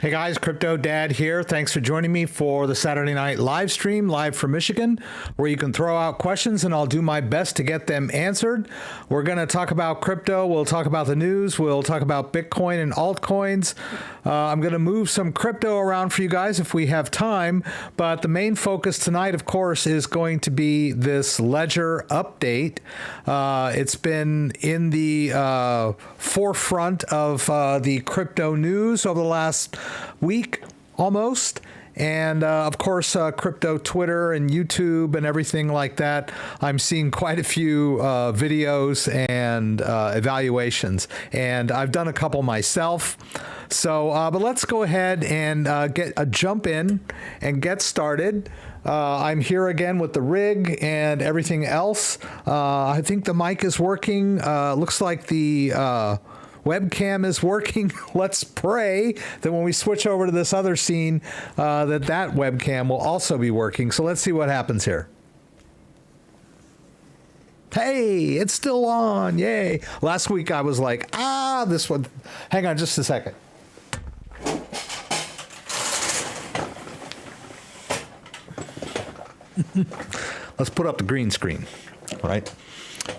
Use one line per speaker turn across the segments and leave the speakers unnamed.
Hey guys, CryptoDad here. Thanks for joining me for the Saturday night live stream, live from Michigan, where you can throw out questions and I'll do my best to get them answered. We're going to talk about crypto. We'll talk about the news. We'll talk about Bitcoin and altcoins. I'm going to move some crypto around for you guys if we have time, but the main focus tonight, of course, is going to be this ledger update. It's been in the forefront of the crypto news over the last week almost. And of course, crypto Twitter and YouTube and everything like that. I'm seeing quite a few videos and evaluations, and I've done a couple myself. So, but let's go ahead and get a jump in and get started. I'm here again with the rig and everything else. I think the mic is working. Looks like the webcam is working. Let's pray that when we switch over to this other scene, that webcam will also be working. So let's see what happens here. Hey, it's still on. Yay. Last week I was like, this one. Hang on just a second. Let's put up the green screen, right?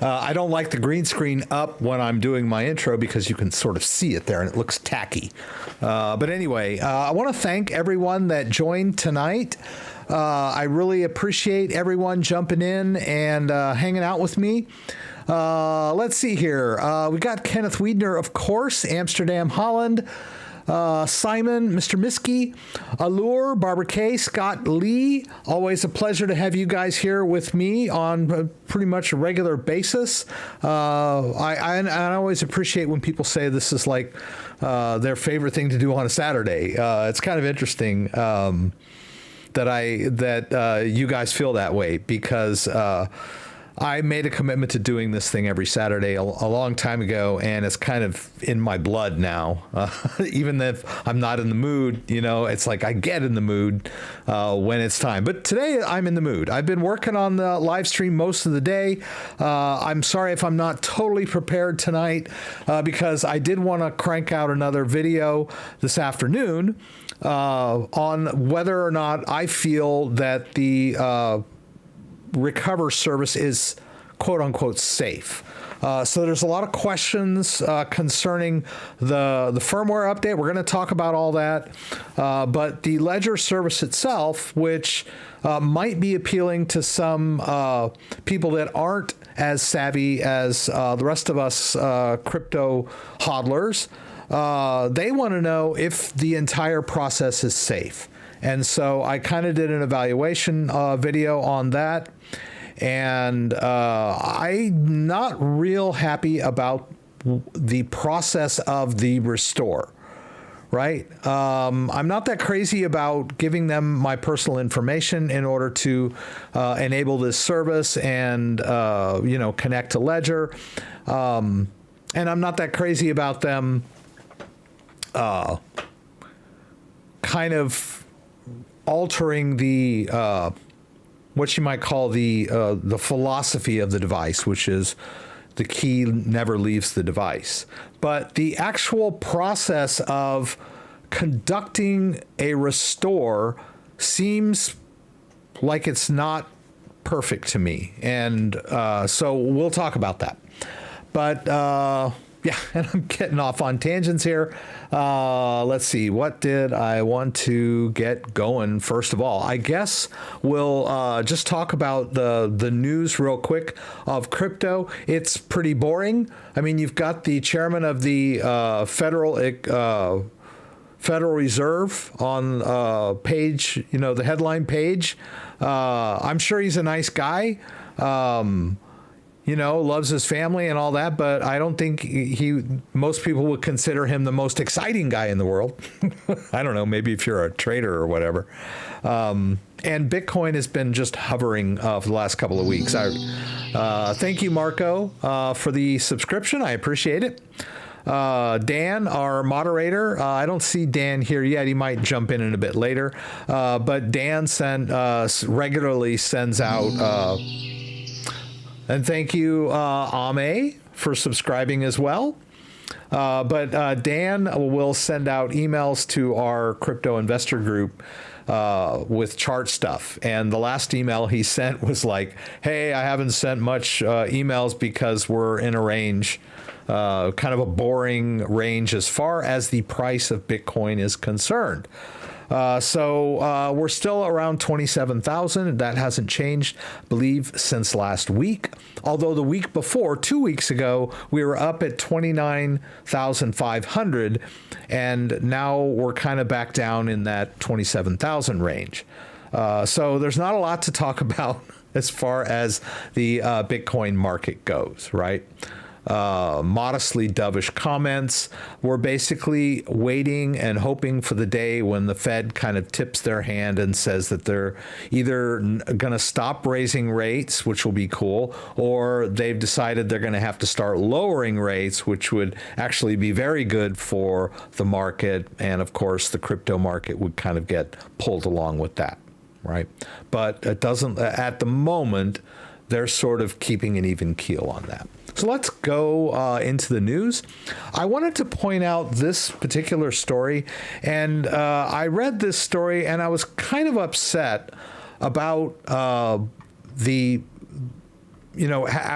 I don't like the green screen up when I'm doing my intro because you can sort of see it there and it looks tacky. But anyway, I want to thank everyone that joined tonight. I really appreciate everyone jumping in and hanging out with me. Let's see here. We got Kenneth Wiedner, of course, Amsterdam, Holland. Simon, Mr. Miskey, Allure, Barbara K, Scott Lee. Always a pleasure to have you guys here with me on pretty much a regular basis. I always appreciate when people say this is like their favorite thing to do on a Saturday. It's kind of interesting that you guys feel that way, because I made a commitment to doing this thing every Saturday a long time ago, and it's kind of in my blood now. Even if I'm not in the mood, it's like I get in the mood when it's time. But today I'm in the mood. I've been working on the live stream most of the day. I'm sorry if I'm not totally prepared tonight, because I did want to crank out another video this afternoon on whether or not I feel that the recover service is quote unquote safe. So there's a lot of questions concerning the firmware update. We're going to talk about all that. But the ledger service itself, which might be appealing to some people that aren't as savvy as the rest of us crypto hodlers, they want to know if the entire process is safe. And so I kind of did an evaluation video on that, and I'm not real happy about the process of the restore, right? I'm not that crazy about giving them my personal information in order to enable this service and, connect to Ledger. And I'm not that crazy about them kind of altering the what you might call the philosophy of the device, which is the key never leaves the device. But the actual process of conducting a restore seems like it's not perfect to me, and so we'll talk about that. But yeah, and I'm getting off on tangents here. Let's see, what did I want to get going first of all? I guess we'll just talk about the news real quick of crypto. It's pretty boring. I mean, you've got the chairman of the Federal Reserve on page, the headline page. I'm sure he's a nice guy. Loves his family and all that, but I don't think most people would consider him the most exciting guy in the world. I don't know, maybe if you're a trader or whatever. And Bitcoin has been just hovering for the last couple of weeks. Thank you, Marco, for the subscription. I appreciate it. Dan, our moderator, I don't see Dan here yet. He might jump in a bit later. But Dan regularly sends out And thank you, Ame, for subscribing as well. But Dan will send out emails to our crypto investor group with chart stuff. And the last email he sent was like, hey, I haven't sent much emails because we're in a range, kind of a boring range as far as the price of Bitcoin is concerned. So we're still around 27,000. That hasn't changed, I believe, since last week. Although the week before, 2 weeks ago, we were up at 29,500, and now we're kind of back down in that 27,000 range. So there's not a lot to talk about as far as the Bitcoin market goes, right? Modestly dovish comments. We're basically waiting and hoping for the day when the Fed kind of tips their hand and says that they're either going to stop raising rates, which will be cool, or they've decided they're going to have to start lowering rates, which would actually be very good for the market. And of course, the crypto market would kind of get pulled along with that, right? But it doesn't, at the moment, they're sort of keeping an even keel on that. So let's go into the news. I wanted to point out this particular story, and I read this story and I was kind of upset about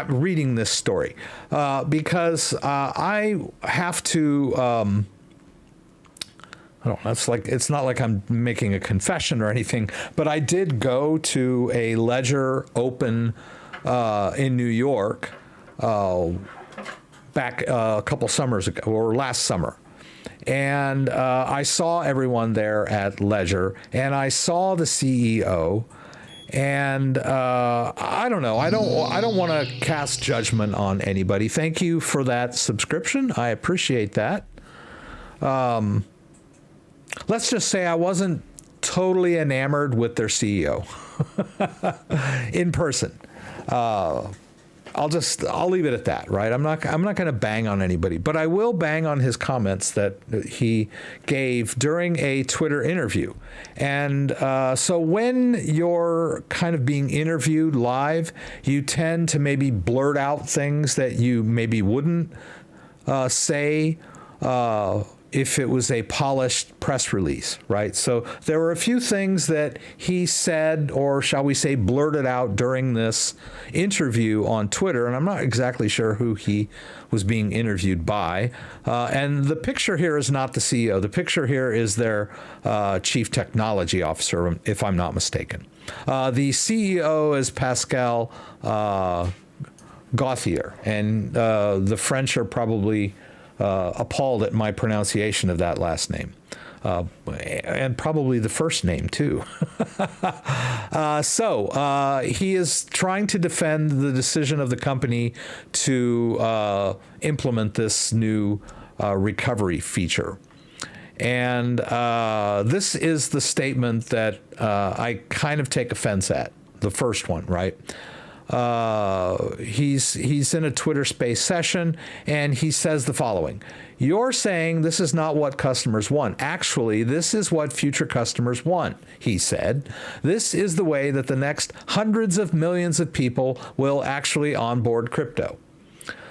reading this story because I have to. I don't know, it's not like I'm making a confession or anything, but I did go to a Ledger Open in New York back a couple summers ago, or last summer. And I saw everyone there at Ledger, and I saw the CEO, and I don't know. I don't want to cast judgment on anybody. Thank you for that subscription. I appreciate that. Let's just say I wasn't totally enamored with their CEO in person. I'll leave it at that, right? I'm not going to bang on anybody, but I will bang on his comments that he gave during a Twitter interview. And so when you're kind of being interviewed live, you tend to maybe blurt out things that you maybe wouldn't say if it was a polished press release, right? So there were a few things that he said, or shall we say blurted out during this interview on Twitter, and I'm not exactly sure who he was being interviewed by. And the picture here is not the CEO. The picture here is their chief technology officer, if I'm not mistaken. The CEO is Pascal Gauthier, and the French are probably appalled at my pronunciation of that last name, and probably the first name too. So he is trying to defend the decision of the company to implement this new recovery feature. And this is the statement that I kind of take offense at, the first one, right? He's in a Twitter Space session, and he says the following: "You're saying this is not what customers want. Actually, this is what future customers want," he said. "This is the way that the next hundreds of millions of people will actually onboard crypto."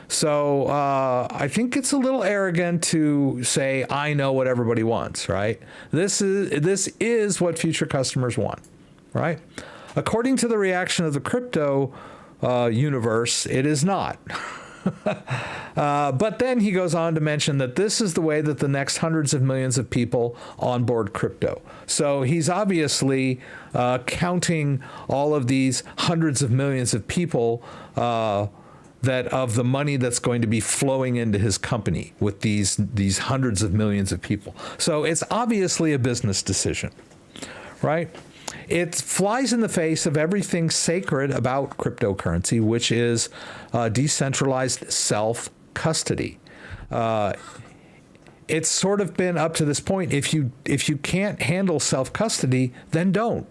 So I think it's a little arrogant to say, I know what everybody wants, right? This is what future customers want, right? According to the reaction of the crypto universe, it is not. But then he goes on to mention that this is the way that the next hundreds of millions of people onboard crypto. So he's obviously counting all of these hundreds of millions of people that of the money that's going to be flowing into his company with these hundreds of millions of people. So it's obviously a business decision, right? It flies in the face of everything sacred about cryptocurrency, which is decentralized self-custody. It's sort of been up to this point. If you can't handle self-custody, then don't,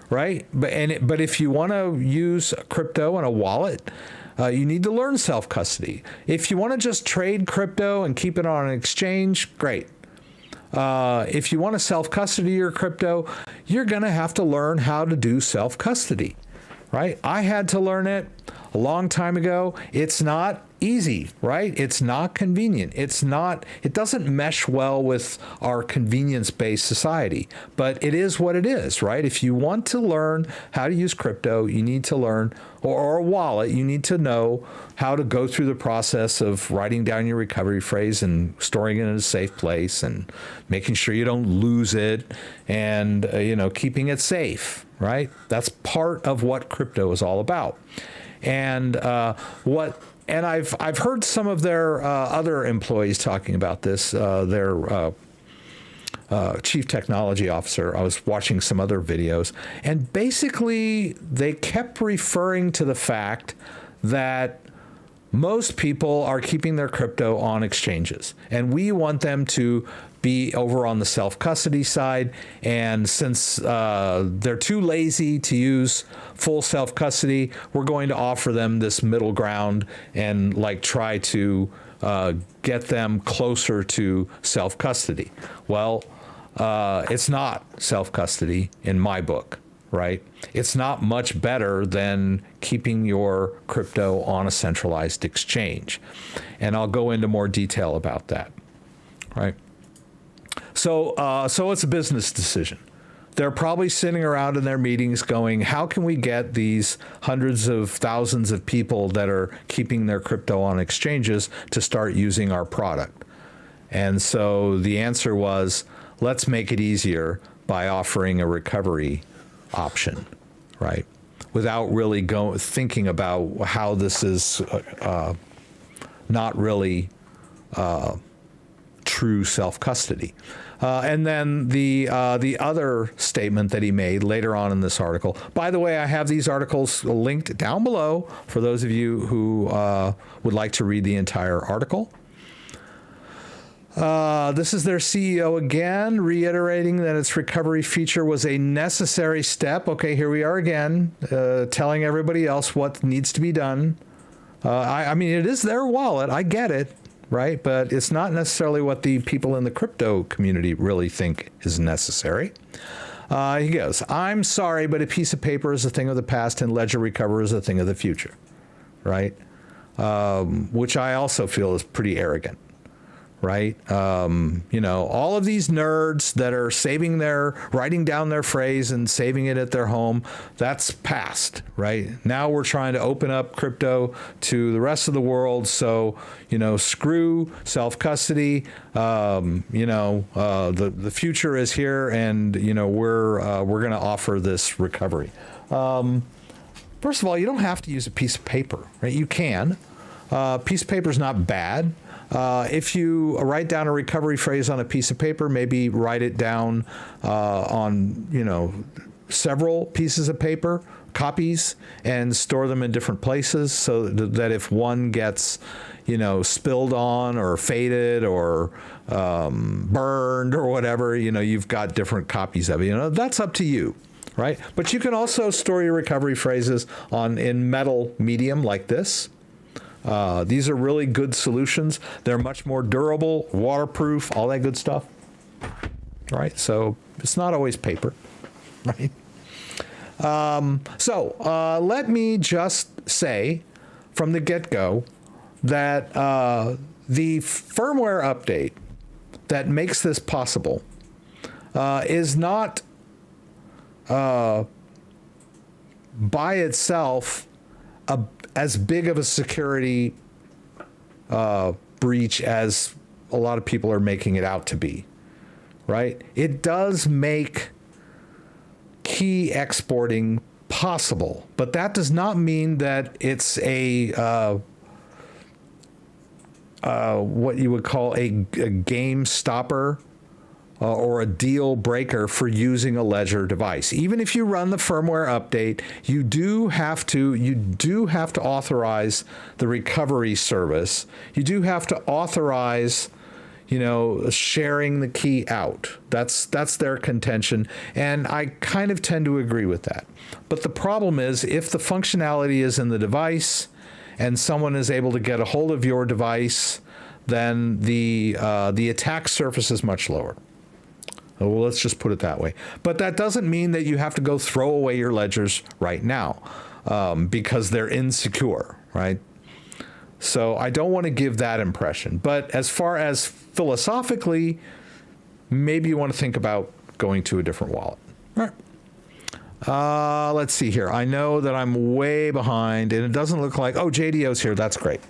right? But if you want to use crypto in a wallet, you need to learn self-custody. If you want to just trade crypto and keep it on an exchange, great. If you want to self-custody your crypto, you're going to have to learn how to do self-custody, right? I had to learn it. a long time ago. It's not easy, right? It's not convenient. It doesn't mesh well with our convenience-based society, but it is what it is, right? If you want to learn how to use crypto, you need to learn, or a wallet, you need to know how to go through the process of writing down your recovery phrase and storing it in a safe place and making sure you don't lose it and, keeping it safe, right? That's part of what crypto is all about. And I've heard some of their other employees talking about this. Their chief technology officer. I was watching some other videos, and basically they kept referring to the fact that most people are keeping their crypto on exchanges, and we want them to be over on the self-custody side. And since they're too lazy to use full self-custody, we're going to offer them this middle ground and try to get them closer to self-custody. Well, it's not self-custody in my book, right? It's not much better than keeping your crypto on a centralized exchange. And I'll go into more detail about that, right? So it's a business decision. They're probably sitting around in their meetings going, how can we get these hundreds of thousands of people that are keeping their crypto on exchanges to start using our product? And so the answer was, let's make it easier by offering a recovery option, right? Without really thinking about how this is not really true self-custody. And then the other statement that he made later on in this article. By the way, I have these articles linked down below for those of you who would like to read the entire article. This is their CEO again, reiterating that its recovery feature was a necessary step. Okay, here we are again, telling everybody else what needs to be done. I mean, it is their wallet. I get it. Right? But it's not necessarily what the people in the crypto community really think is necessary. He goes, I'm sorry, but a piece of paper is a thing of the past and ledger recover is a thing of the future, right? Which I also feel is pretty arrogant, right? All of these nerds that are writing down their phrase and saving it at their home, that's past, right? Now we're trying to open up crypto to the rest of the world. So, screw self-custody. The future is here, and, we're going to offer this recovery. First of all, you don't have to use a piece of paper, right? You can. Piece of paper is not bad. If you write down a recovery phrase on a piece of paper, maybe write it down on, several pieces of paper, copies, and store them in different places so that if one gets, spilled on or faded or burned or whatever, you've got different copies of it. That's up to you, right? But you can also store your recovery phrases in metal medium like this. These are really good solutions. They're much more durable, waterproof, all that good stuff, right? So it's not always paper, right? Let me just say from the get-go that the firmware update that makes this possible is not by itself as big of a security breach as a lot of people are making it out to be, right? It does make key exporting possible, but that does not mean that it's a what you would call a game stopper or a deal breaker for using a ledger device. Even if you run the firmware update, you do have to authorize the recovery service. You do have to authorize, sharing the key out. That's their contention, and I kind of tend to agree with that. But the problem is, if the functionality is in the device and someone is able to get a hold of your device, then the attack surface is much lower. Well, let's just put it that way. But that doesn't mean that you have to go throw away your ledgers right now. because they're insecure, right? So I don't want to give that impression. But as far as philosophically, maybe you want to think about going to a different wallet. All right. Let's see here. I know that I'm way behind, and it doesn't look like, oh, JDO's here. That's great.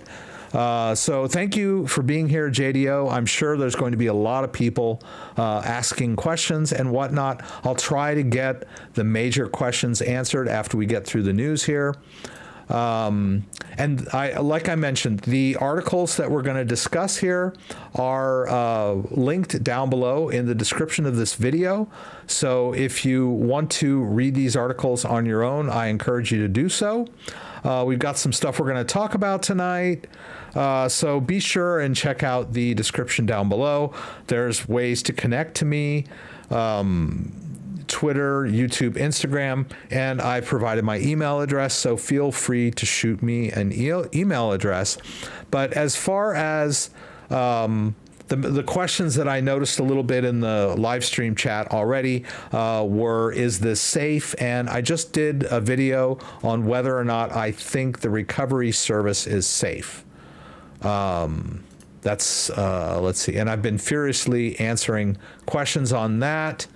So thank you for being here, JDO. I'm sure there's going to be a lot of people asking questions and whatnot. I'll try to get the major questions answered after we get through the news here. And like I mentioned, the articles that we're going to discuss here are linked down below in the description of this video. So if you want to read these articles on your own, I encourage you to do so. We've got some stuff we're going to talk about tonight. So be sure and check out the description down below. There's ways to connect to me. Twitter, YouTube, Instagram, and I provided my email address, so feel free to shoot me an email address. But as far as the questions that I noticed a little bit in the live stream chat already were, is this safe? And I just did a video on whether or not I think the recovery service is safe. Let's see, and I've been furiously answering questions on that.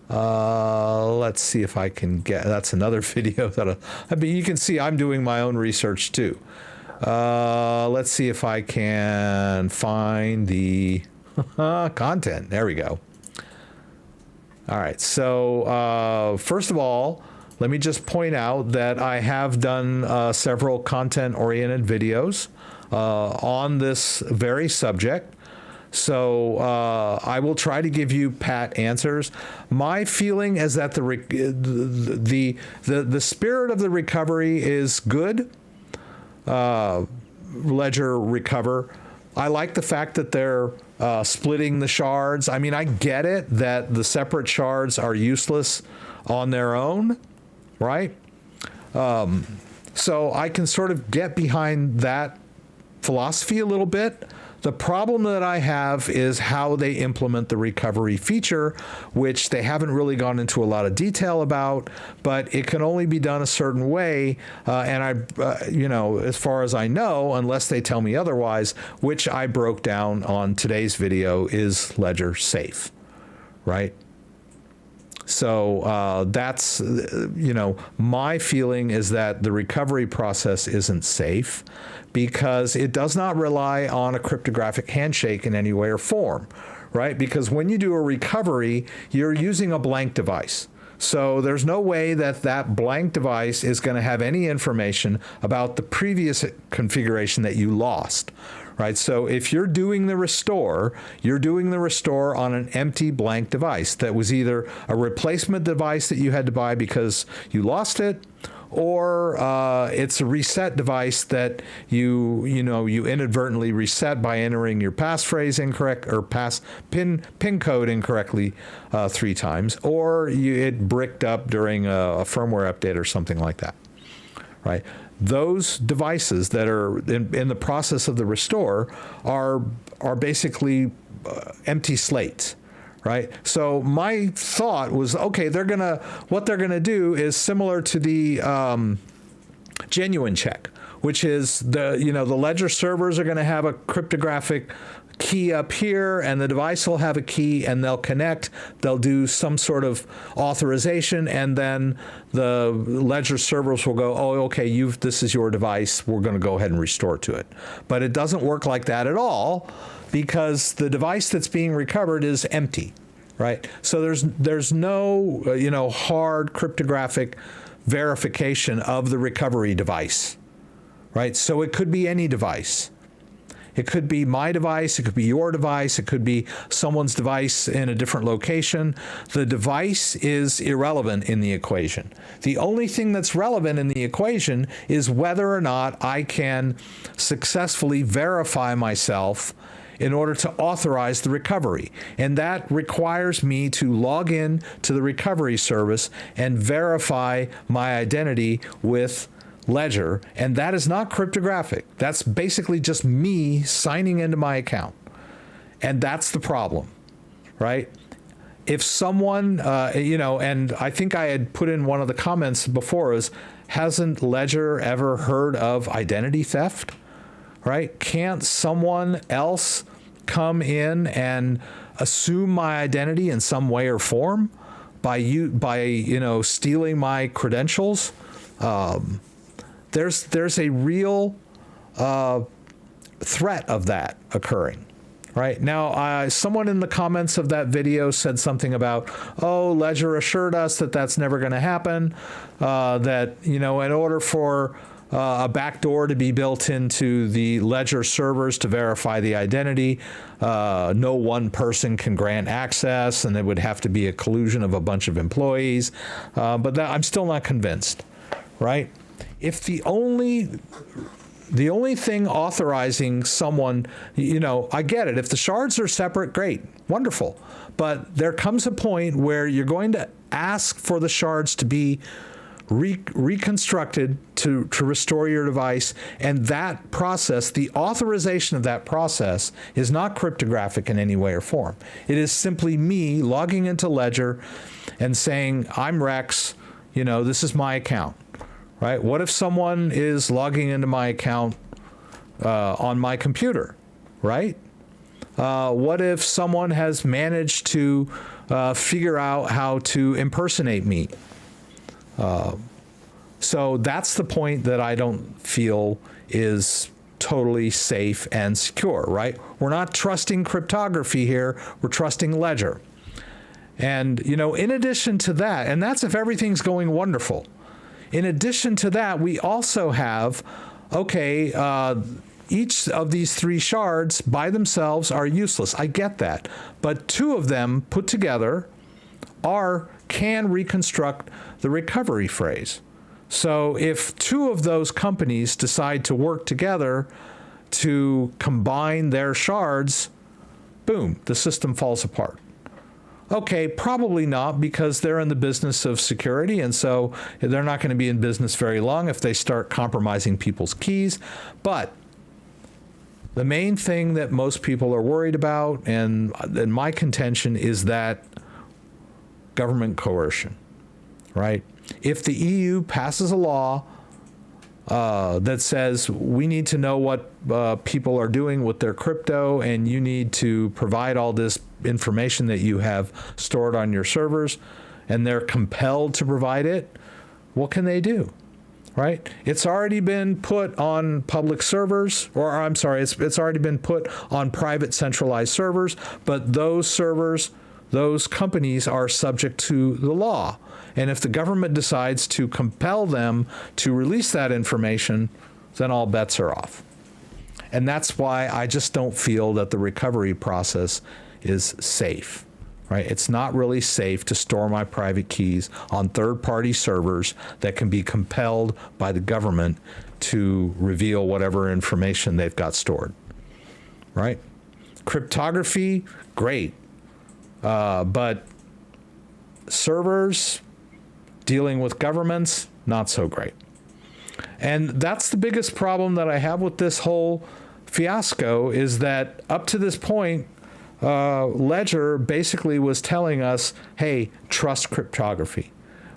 Let's see if I can get, that's another video that you can see I'm doing my own research too. Let's see if I can find the content. There we go. All right. So, first of all, let me just point out that I have done several content-oriented videos on this very subject. So I will try to give you pat answers. My feeling is that the spirit of the recovery is good. Ledger Recover. I like the fact that they're splitting the shards. I mean, I get it that the separate shards are useless on their own, right? So I can sort of get behind that philosophy a little bit. The problem that I have is how they implement the recovery feature, which they haven't really gone into a lot of detail about, but it can only be done a certain way. And as far as I know, unless they tell me otherwise, which I broke down on today's video, is Ledger safe, right? So that's, my feeling is that the recovery process isn't safe because it does not rely on a cryptographic handshake in any way or form, right? Because when you do a recovery, you're using a blank device. So there's no way that that blank device is going to have any information about the previous configuration that you lost, right? So if you're doing the restore, you're doing the restore on an empty blank device that was either a replacement device that you had to buy because you lost it, or it's a reset device that you inadvertently reset by entering your passphrase incorrect or pin code incorrectly 3 times, or it bricked up during a firmware update or something like that, right? Those devices that are in the process of the restore are basically empty slates. Right. So my thought was, okay, what they're gonna do is similar to the genuine check, which is the ledger servers are gonna have a cryptographic key up here, and the device will have a key, and they'll connect. They'll do some sort of authorization, and then the ledger servers will go, oh, okay, this is your device. We're going to go ahead and restore to it. But it doesn't work like that at all, because the device that's being recovered is empty, right? So there's no hard cryptographic verification of the recovery device, right? So it could be any device. It could be my device, it could be your device, it could be someone's device in a different location. The device is irrelevant in the equation. The only thing that's relevant in the equation is whether or not I can successfully verify myself in order to authorize the recovery. And that requires me to log in to the recovery service and verify my identity with Ledger, and that is not cryptographic. That's basically just me signing into my account. And that's the problem, right? If someone, and I think I had put in one of the comments before, is hasn't Ledger ever heard of identity theft? Right? Can't someone else come in and assume my identity in some way or form by stealing my credentials? There's a real threat of that occurring. Right now, someone in the comments of that video said something about, "Oh, Ledger assured us that that's never going to happen. That in order for a backdoor to be built into the Ledger servers to verify the identity, no one person can grant access, and it would have to be a collusion of a bunch of employees." But I'm still not convinced. Right? If the only thing authorizing someone, I get it. If the shards are separate, great, wonderful. But there comes a point where you're going to ask for the shards to be reconstructed to restore your device. And that process, the authorization of that process, is not cryptographic in any way or form. It is simply me logging into Ledger and saying, "I'm Rex, this is my account." Right? What if someone is logging into my account on my computer? Right? What if someone has managed to figure out how to impersonate me? So that's the point that I don't feel is totally safe and secure. Right? We're not trusting cryptography here. We're trusting Ledger. And in addition to that, and that's if everything's going wonderful. In addition to that, we also have, each of these three shards by themselves are useless. I get that. But two of them put together can reconstruct the recovery phrase. So if two of those companies decide to work together to combine their shards, boom, the system falls apart. Okay, probably not, because they're in the business of security, and so they're not going to be in business very long if they start compromising people's keys. But the main thing that most people are worried about, and my contention, is that government coercion, right? If the EU passes a law that says we need to know what people are doing with their crypto, and you need to provide all this information that you have stored on your servers, and they're compelled to provide it, what can they do? Right? It's already been put on public servers, or I'm sorry, it's already been put on private centralized servers, but those servers, those companies are subject to the law. And if the government decides to compel them to release that information, then all bets are off. And that's why I just don't feel that the recovery process is safe, right? It's not really safe to store my private keys on third-party servers that can be compelled by the government to reveal whatever information they've got stored, right? Cryptography, great. But servers dealing with governments, not so great. And that's the biggest problem that I have with this whole fiasco, is that up to this point, Ledger basically was telling us, hey, trust cryptography.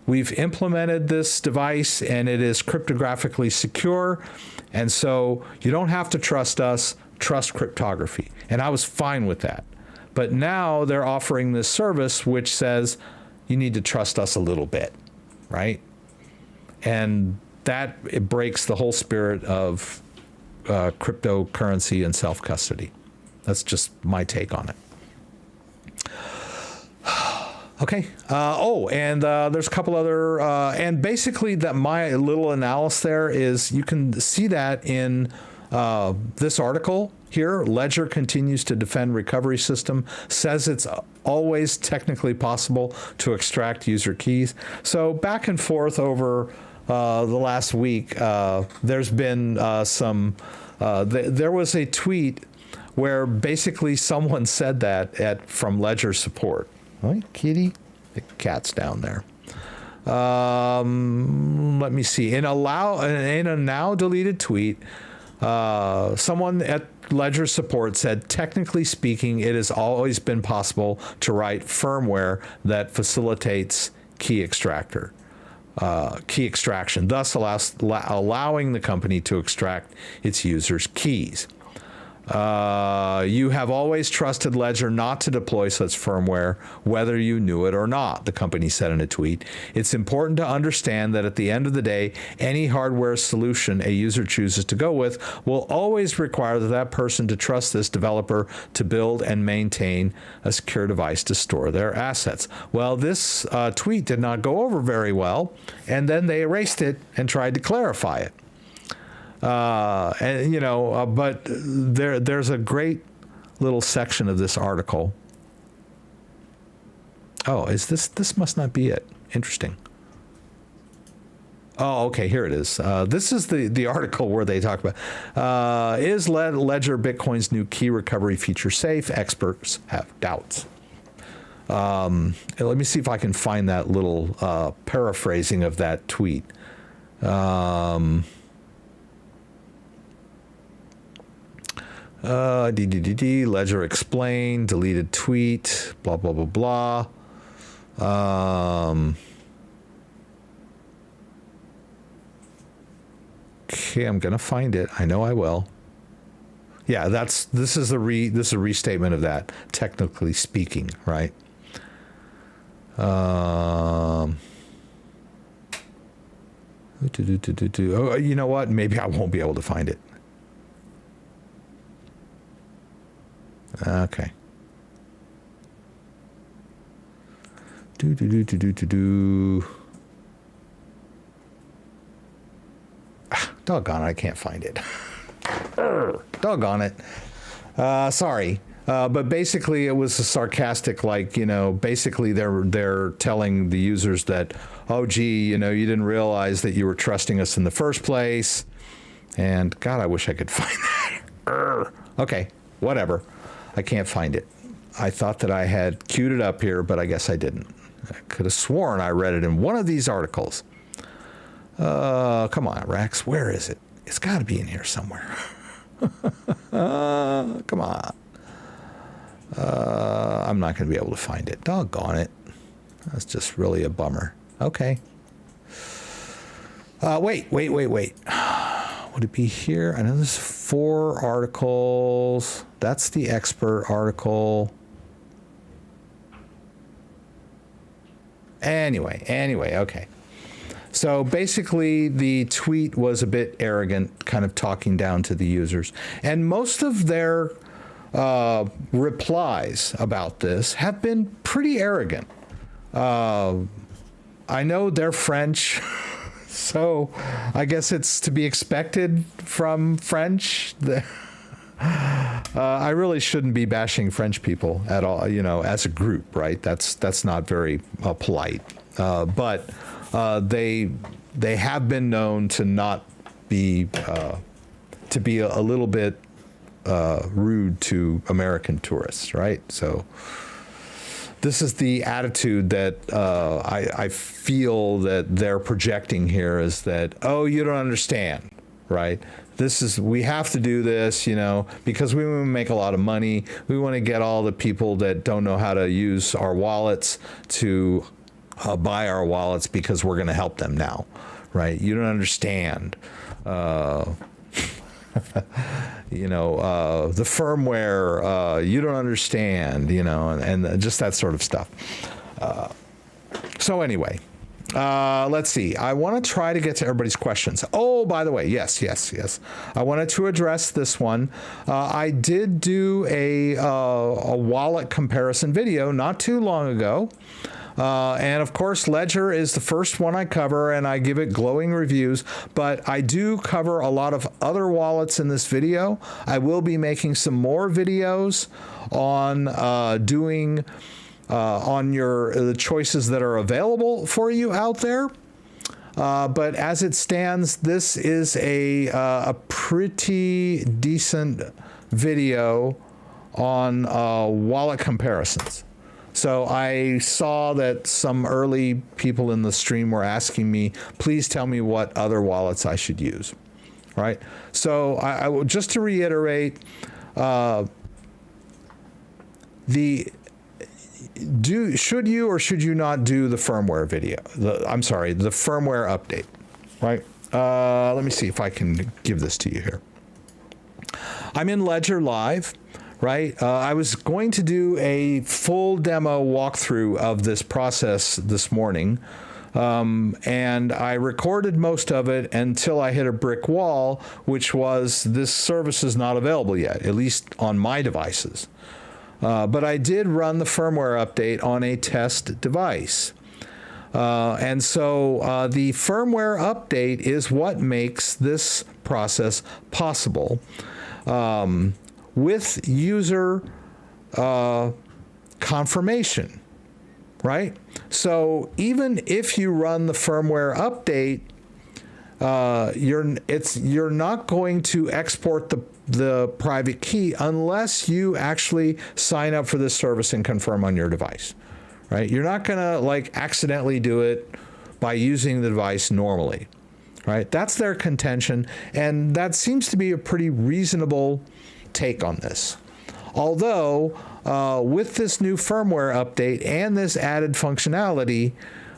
We've implemented this device and it is cryptographically secure, and so you don't have to trust us, trust cryptography. And I was fine with that. But now they're offering this service which says you need to trust us a little bit, right? And it breaks the whole spirit of cryptocurrency and self-custody. That's just my take on it. Okay. And there's a couple other, and basically that my little analysis there is, you can see that in this article here. Ledger continues to defend recovery system, says it's always technically possible to extract user keys. So back and forth over the last week, there's been there was a tweet where basically someone said that from Ledger support. Right, kitty? The cat's down there. Let me see. In a now deleted tweet, someone at Ledger support said, technically speaking, it has always been possible to write firmware that facilitates key extractor. key extraction, thus allowing the company to extract its users' keys. You have always trusted Ledger not to deploy such firmware, whether you knew it or not, the company said in a tweet. It's important to understand that at the end of the day, any hardware solution a user chooses to go with will always require that person to trust this developer to build and maintain a secure device to store their assets. Well, this tweet did not go over very well, and then they erased it and tried to clarify it. And but there's a great little section of this article. Oh, is this must not be it. Interesting. Oh, okay, here it is. This is the article where they talk about, is Ledger Bitcoin's new key recovery feature safe? Experts have doubts. Let me see if I can find that little paraphrasing of that tweet. Ledger explained, deleted tweet, blah, blah, blah, blah. Okay, I'm going to find it. I know I will. Yeah, this is a restatement of that, technically speaking, right? Oh, you know what? Maybe I won't be able to find it. Okay. Doggone it, I can't find it. Doggone it. Sorry. But basically it was a sarcastic, basically they're telling the users that, oh, gee, you didn't realize that you were trusting us in the first place. And God, I wish I could find that. Okay, whatever. I can't find it. I thought that I had queued it up here, but I guess I didn't. I could have sworn I read it in one of these articles. Come on, Rex, where is it? It's got to be in here somewhere. Come on. I'm not going to be able to find it. Doggone it. That's just really a bummer. Okay. Wait. Would it be here? I know there's 4 articles. That's the expert article. Anyway, okay. So basically the tweet was a bit arrogant, kind of talking down to the users. And most of their replies about this have been pretty arrogant. I know they're French. So I guess it's to be expected from French. I really shouldn't be bashing French people at all, as a group, right? That's not very polite. But they have been known to not be to be a little bit rude to American tourists, right? So this is the attitude that I feel that they're projecting here, is that, oh, you don't understand, right? We have to do this, because we want to make a lot of money. We want to get all the people that don't know how to use our wallets to buy our wallets because we're going to help them now, right? You don't understand. The firmware, you don't understand, and just that sort of stuff. So anyway, let's see. I want to try to get to everybody's questions. Oh, by the way, yes. I wanted to address this one. I did do a wallet comparison video not too long ago. And of course, Ledger is the first one I cover, and I give it glowing reviews, but I do cover a lot of other wallets in this video. I will be making some more videos on doing on the choices that are available for you out there. But as it stands, this is a pretty decent video on wallet comparisons. So I saw that some early people in the stream were asking me, please tell me what other wallets I should use, right? So I will, just to reiterate, should you or should you not do the firmware video? The firmware update, right? Let me see if I can give this to you here. I'm in Ledger Live, right? I was going to do a full demo walkthrough of this process this morning, and I recorded most of it until I hit a brick wall, which was this service is not available yet, at least on my devices. But I did run the firmware update on a test device. And so the firmware update is what makes this process possible with user confirmation, right? So even if you run the firmware update, you're not going to export the private key unless you actually sign up for this service and confirm on your device. Right? You're not going to like accidentally do it by using the device normally, right? That's their contention, and that seems to be a pretty reasonable take on this. Although, with this new firmware update and this added functionality,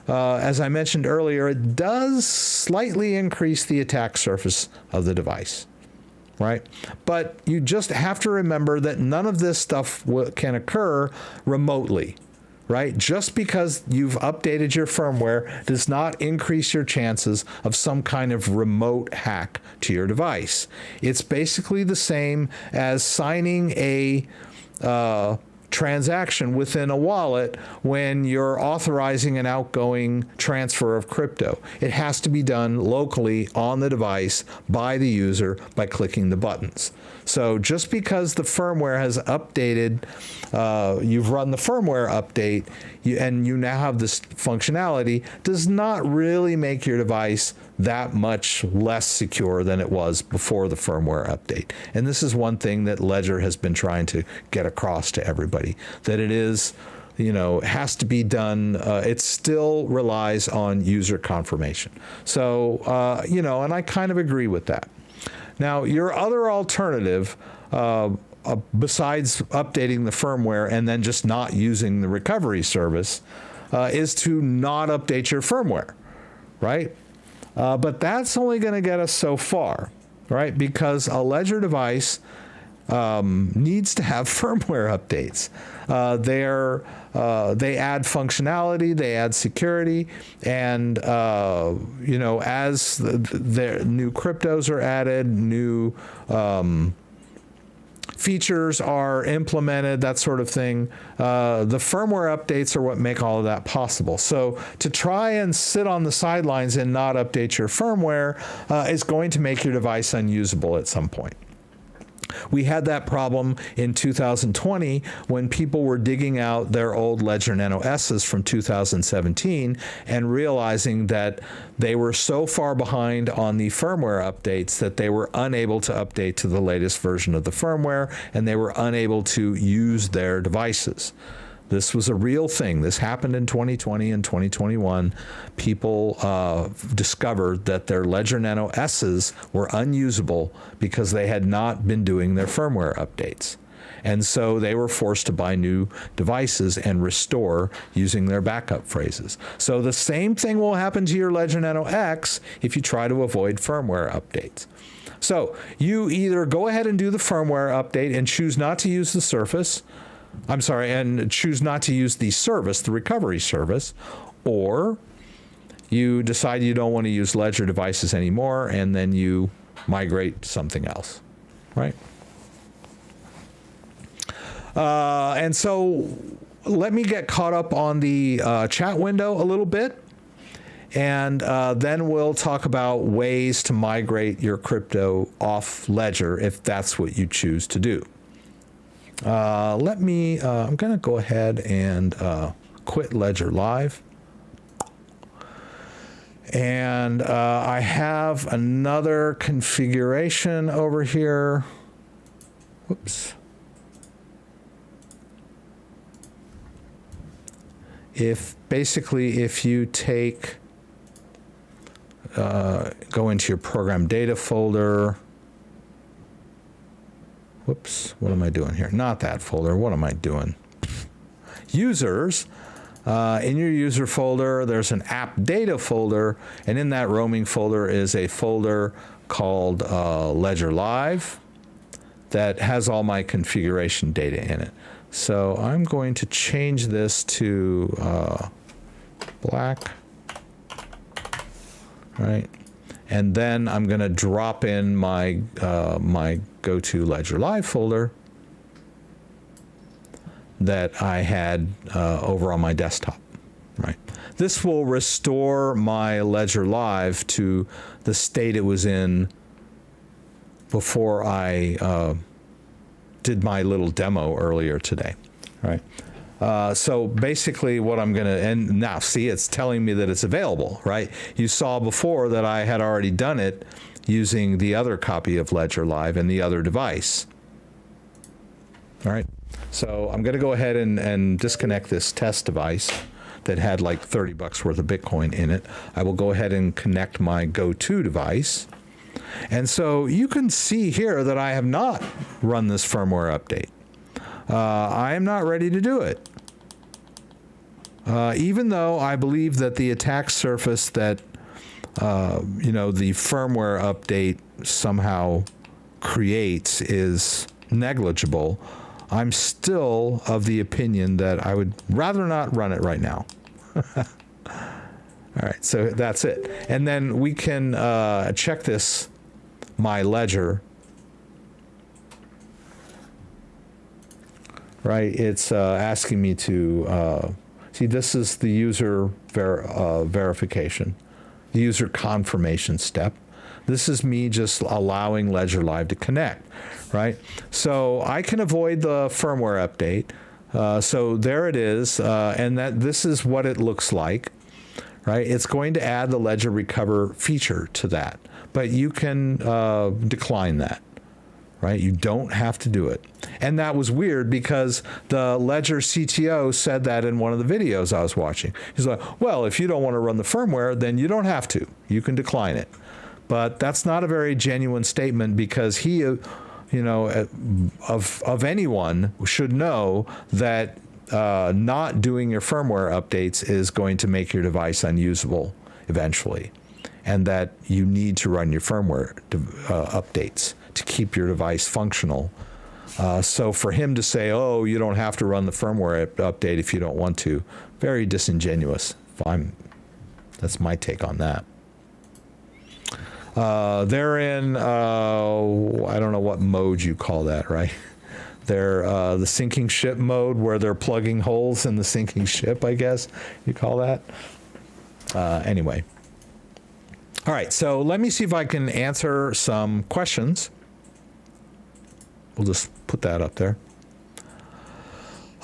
as I mentioned earlier, it does slightly increase the attack surface of the device, right? But you just have to remember that none of this stuff can occur remotely. Right? Just because you've updated your firmware does not increase your chances of some kind of remote hack to your device. It's basically the same as signing a transaction within a wallet when you're authorizing an outgoing transfer of crypto. It has to be done locally on the device by the user by clicking the buttons. So just because the firmware has updated, you've run the firmware update, and you now have this functionality, does not really make your device that much less secure than it was before the firmware update. And this is one thing that Ledger has been trying to get across to everybody, that it is, has to be done. It still relies on user confirmation. So, and I kind of agree with that. Now, your other alternative, besides updating the firmware and then just not using the recovery service, is to not update your firmware, right? But that's only going to get us so far, right? Because a Ledger device needs to have firmware updates. They add functionality, they add security, and as their new cryptos are added, new features are implemented, that sort of thing. The firmware updates are what make all of that possible. So to try and sit on the sidelines and not update your firmware is going to make your device unusable at some point. We had that problem in 2020 when people were digging out their old Ledger Nano S's from 2017 and realizing that they were so far behind on the firmware updates that they were unable to update to the latest version of the firmware, and they were unable to use their devices. This was a real thing. This happened in 2020 and 2021. People discovered that their Ledger Nano S's were unusable because they had not been doing their firmware updates. And so they were forced to buy new devices and restore using their backup phrases. So the same thing will happen to your Ledger Nano X if you try to avoid firmware updates. So you either go ahead and do the firmware update and choose not to use the surface, and choose not to use the service, the recovery service, or you decide you don't want to use Ledger devices anymore, and then you migrate to something else, right? And so let me get caught up on the chat window a little bit, and then we'll talk about ways to migrate your crypto off Ledger if that's what you choose to do. I'm going to go ahead and quit Ledger Live. And I have another configuration over here. Whoops. If you take, go into your program data folder. Whoops, what am I doing here? Not that folder, what am I doing? users. In your user folder, there's an app data folder, and in that roaming folder is a folder called Ledger Live that has all my configuration data in it. So I'm going to change this to black, right? And then I'm going to drop in my my go-to Ledger Live folder that I had over on my desktop, right? This will restore my Ledger Live to the state it was in before I did my little demo earlier today, right? So basically what I'm gonna, and now see, it's telling me that it's available, right? You saw before that I had already done it using the other copy of Ledger Live and the other device. All right, so I'm gonna go ahead and disconnect this test device that had like 30 bucks worth of Bitcoin in it. I will go ahead and connect my go-to device. And so you can see here that I have not run this firmware update. I am not ready to do it. Even though I believe that the attack surface that, you know, the firmware update somehow creates is negligible, I'm still of the opinion that I would rather not run it right now. All right, so that's it. And then we can check this, my ledger. Right, it's asking me to, see, this is the user verification, the user confirmation step. This is me just allowing Ledger Live to connect, right? So I can avoid the firmware update. So there it is, and that this is what it looks like, right? It's going to add the Ledger Recover feature to that, but you can decline that. Right? You don't have to do it. And that was weird because the Ledger CTO said that in one of the videos I was watching. He's like, well, if you don't want to run the firmware, then you don't have to. You can decline it. But that's not a very genuine statement because he, you know, of anyone should know that not doing your firmware updates is going to make your device unusable eventually. And that you need to run your firmware updates to keep your device functional. So for him to say, oh, you don't have to run the firmware update if you don't want to, very disingenuous. That's my take on that. They're in, I don't know what mode you call that, right? They're the sinking ship mode where they're plugging holes in the sinking ship, I guess you call that. Anyway. All right, so let me see if I can answer some questions. We'll just put that up there.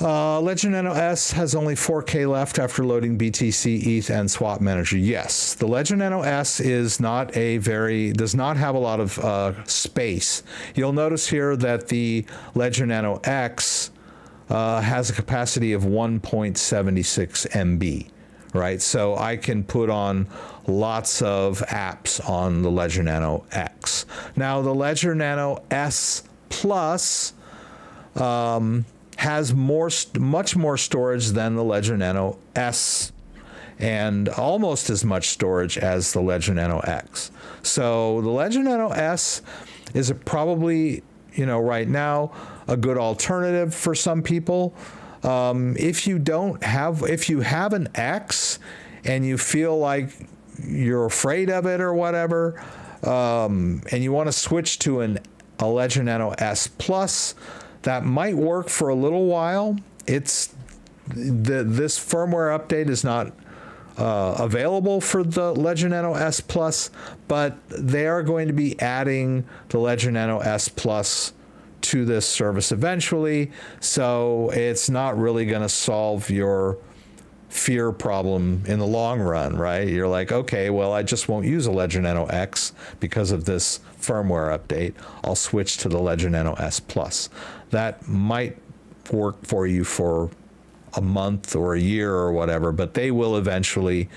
Ledger Nano S has only 4K left after loading BTC, ETH, and Swap Manager. Yes, the Ledger Nano S is not does not have a lot of space. You'll notice here that the Ledger Nano X has a capacity of 1.76 MB. Right, so I can put on lots of apps on the Ledger Nano X. Now the Ledger Nano S Plus has much more storage than the Ledger Nano S, and almost as much storage as the Ledger Nano X. So the Ledger Nano S is probably, you know, right now a good alternative for some people. If you have an X and you feel like you're afraid of it or whatever, and you want to switch to a Ledger Nano S Plus, that might work for a little while. This firmware update is not available for the Ledger Nano S Plus, but they are going to be adding the Ledger Nano S Plus to this service eventually, so it's not really going to solve your fear problem in the long run, right? You're like, okay, well, I just won't use a Ledger Nano X because of this firmware update. I'll switch to the Ledger Nano S Plus. That might work for you for a month or a year or whatever, but they will eventually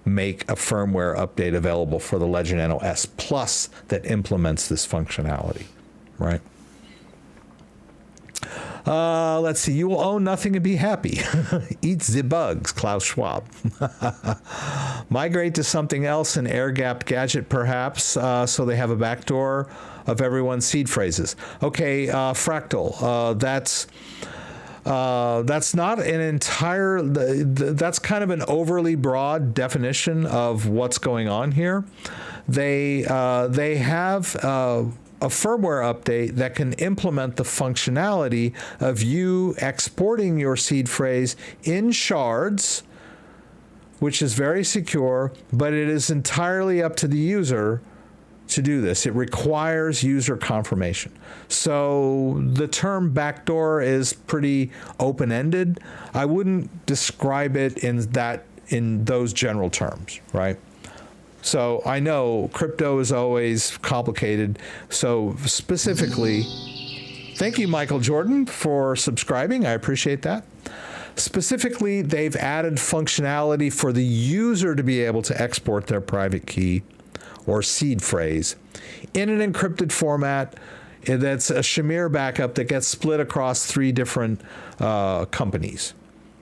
make a firmware update available for the Ledger Nano S Plus that implements this functionality, right? Let's see. You will own nothing and be happy. Eat the bugs, Klaus Schwab. Migrate to something else, an air-gapped gadget, perhaps, so they have a backdoor of everyone's seed phrases. Okay, fractal. That's not an entire. That's kind of an overly broad definition of what's going on here. They have a firmware update that can implement the functionality of you exporting your seed phrase in shards, which is very secure, but it is entirely up to the user to do this. It requires user confirmation. So the term backdoor is pretty open-ended. I wouldn't describe it in those general terms, right? So I know crypto is always complicated. So specifically, thank you, Michael Jordan, for subscribing. I appreciate that. Specifically, they've added functionality for the user to be able to export their private key or seed phrase in an encrypted format that's a Shamir backup that gets split across 3 different companies.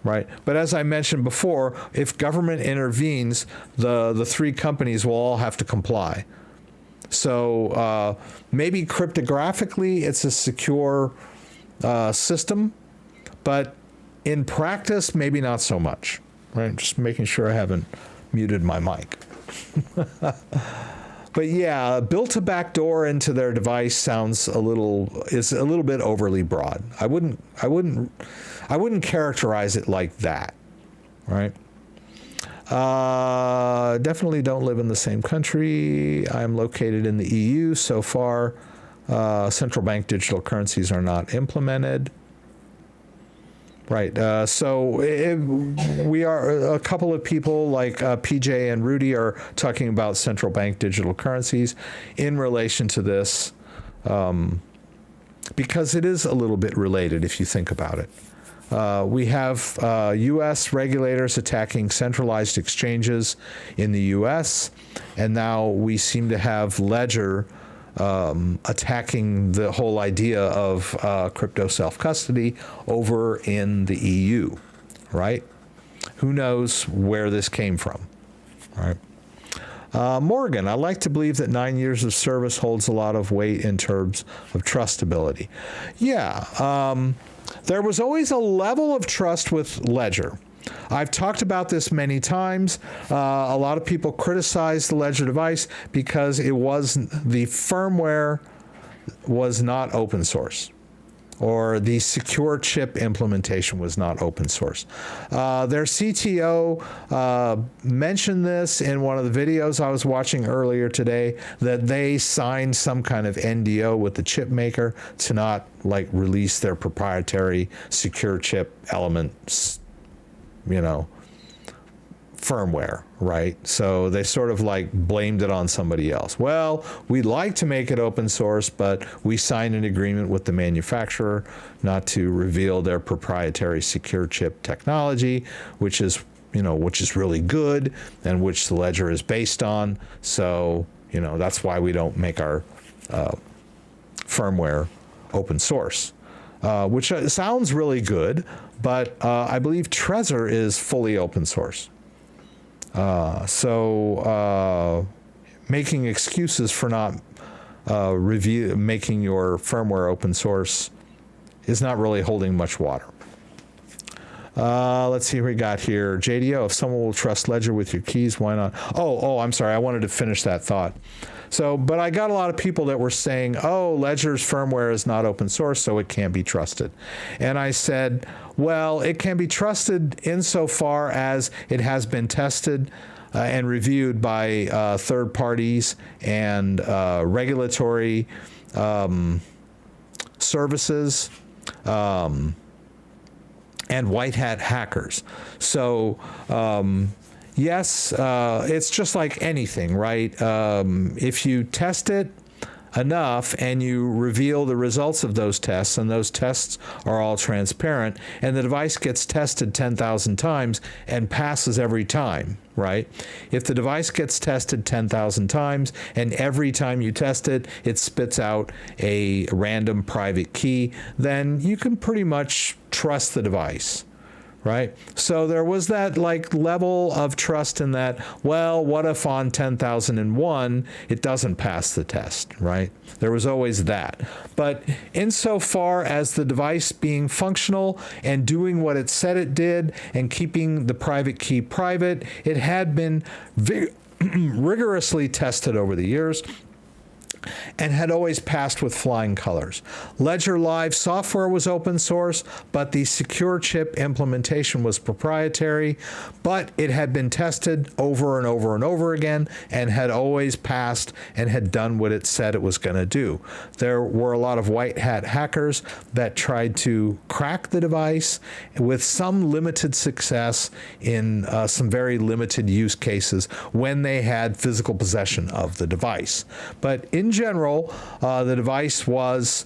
Right. But as I mentioned before, if government intervenes, the 3 companies will all have to comply. So maybe cryptographically it's a secure system, but in practice, maybe not so much. Right. Just making sure I haven't muted my mic. But yeah, built a backdoor into their device sounds is a little bit overly broad. I wouldn't characterize it like that, right? Definitely don't live in the same country. I'm located in the EU. So far, central bank digital currencies are not implemented. Right. We are a couple of people like PJ and Rudy are talking about central bank digital currencies in relation to this, because it is a little bit related if you think about it. We have U.S. regulators attacking centralized exchanges in the U.S., and now we seem to have Ledger attacking the whole idea of crypto self-custody over in the EU, right? Who knows where this came from, right? Morgan, I like to believe that 9 years of service holds a lot of weight in terms of trustability. Yeah, there was always a level of trust with Ledger. I've talked about this many times. A lot of people criticize the Ledger device because the firmware was not open source, or the secure chip implementation was not open source. Their CTO mentioned this in one of the videos I was watching earlier today, that they signed some kind of NDO with the chip maker to not release their proprietary secure chip elements, firmware, right? So they sort of blamed it on somebody else. Well, we'd like to make it open source, but we signed an agreement with the manufacturer not to reveal their proprietary secure chip technology, which is really good and which the Ledger is based on. So, that's why we don't make our firmware open source, which sounds really good, but I believe Trezor is fully open source. So making excuses for not making your firmware open source is not really holding much water. Let's see what we got here. JDO, if someone will trust Ledger with your keys, why not? Oh, I'm sorry. I wanted to finish that thought. But I got a lot of people that were saying, Ledger's firmware is not open source, so it can't be trusted. And I said, well, it can be trusted insofar as it has been tested and reviewed by third parties and regulatory services and white hat hackers. So, yes, it's just like anything, right? If you test it enough and you reveal the results of those tests, and those tests are all transparent, and the device gets tested 10,000 times and passes every time, right? If the device gets tested 10,000 times and every time you test it, it spits out a random private key, then you can pretty much trust the device. Right? So there was that like level of trust in that, well, what if on 10,001 it doesn't pass the test, right? There was always that. But insofar as the device being functional and doing what it said it did and keeping the private key private, it had been rigorously tested over the years and had always passed with flying colors. Ledger Live software was open source, but the secure chip implementation was proprietary, but it had been tested over and over and over again and had always passed and had done what it said it was going to do. There were a lot of white hat hackers that tried to crack the device with some limited success in some very limited use cases when they had physical possession of the device. But in general, the device was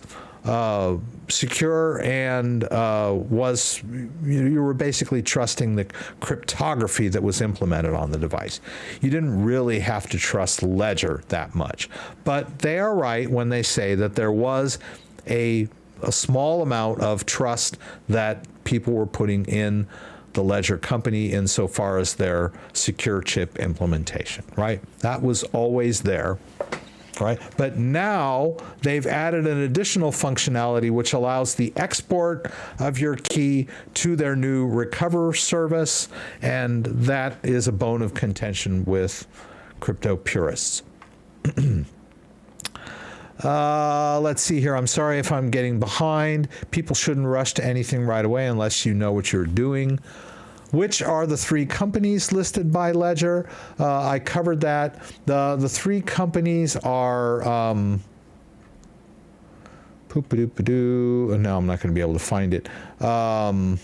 secure and you were basically trusting the cryptography that was implemented on the device. You didn't really have to trust Ledger that much. But they are right when they say that there was a small amount of trust that people were putting in the Ledger company insofar as their secure chip implementation, right? That was always there. Right? But now they've added an additional functionality which allows the export of your key to their new recover service, and that is a bone of contention with crypto purists. Let's see here. I'm sorry if I'm getting behind. People shouldn't rush to anything right away unless you know what you're doing. Which are the three companies listed by Ledger? I covered that. The three companies are poop-a-doop-a-doo. No, I'm not going to be able to find it. CoinCover.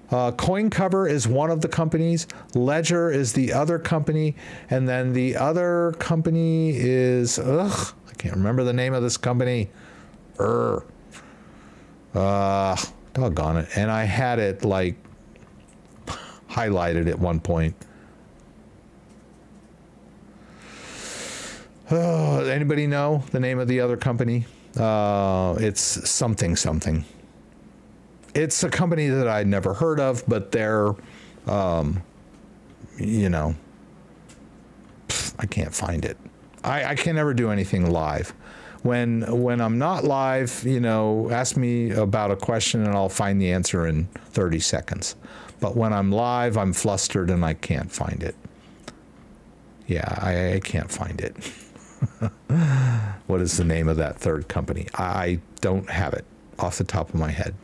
CoinCover is one of the companies. Ledger is the other company. And then the other company is, I can't remember the name of this company. Doggone it. And I had it like highlighted at one point. Anybody know the name of the other company? It's something. It's a company that I'd never heard of, but they're, I can't find it. I can never do anything live. When I'm not live, ask me about a question and I'll find the answer in 30 seconds. But when I'm live, I'm flustered and I can't find it. Yeah, I can't find it. What is the name of that third company? I don't have it off the top of my head.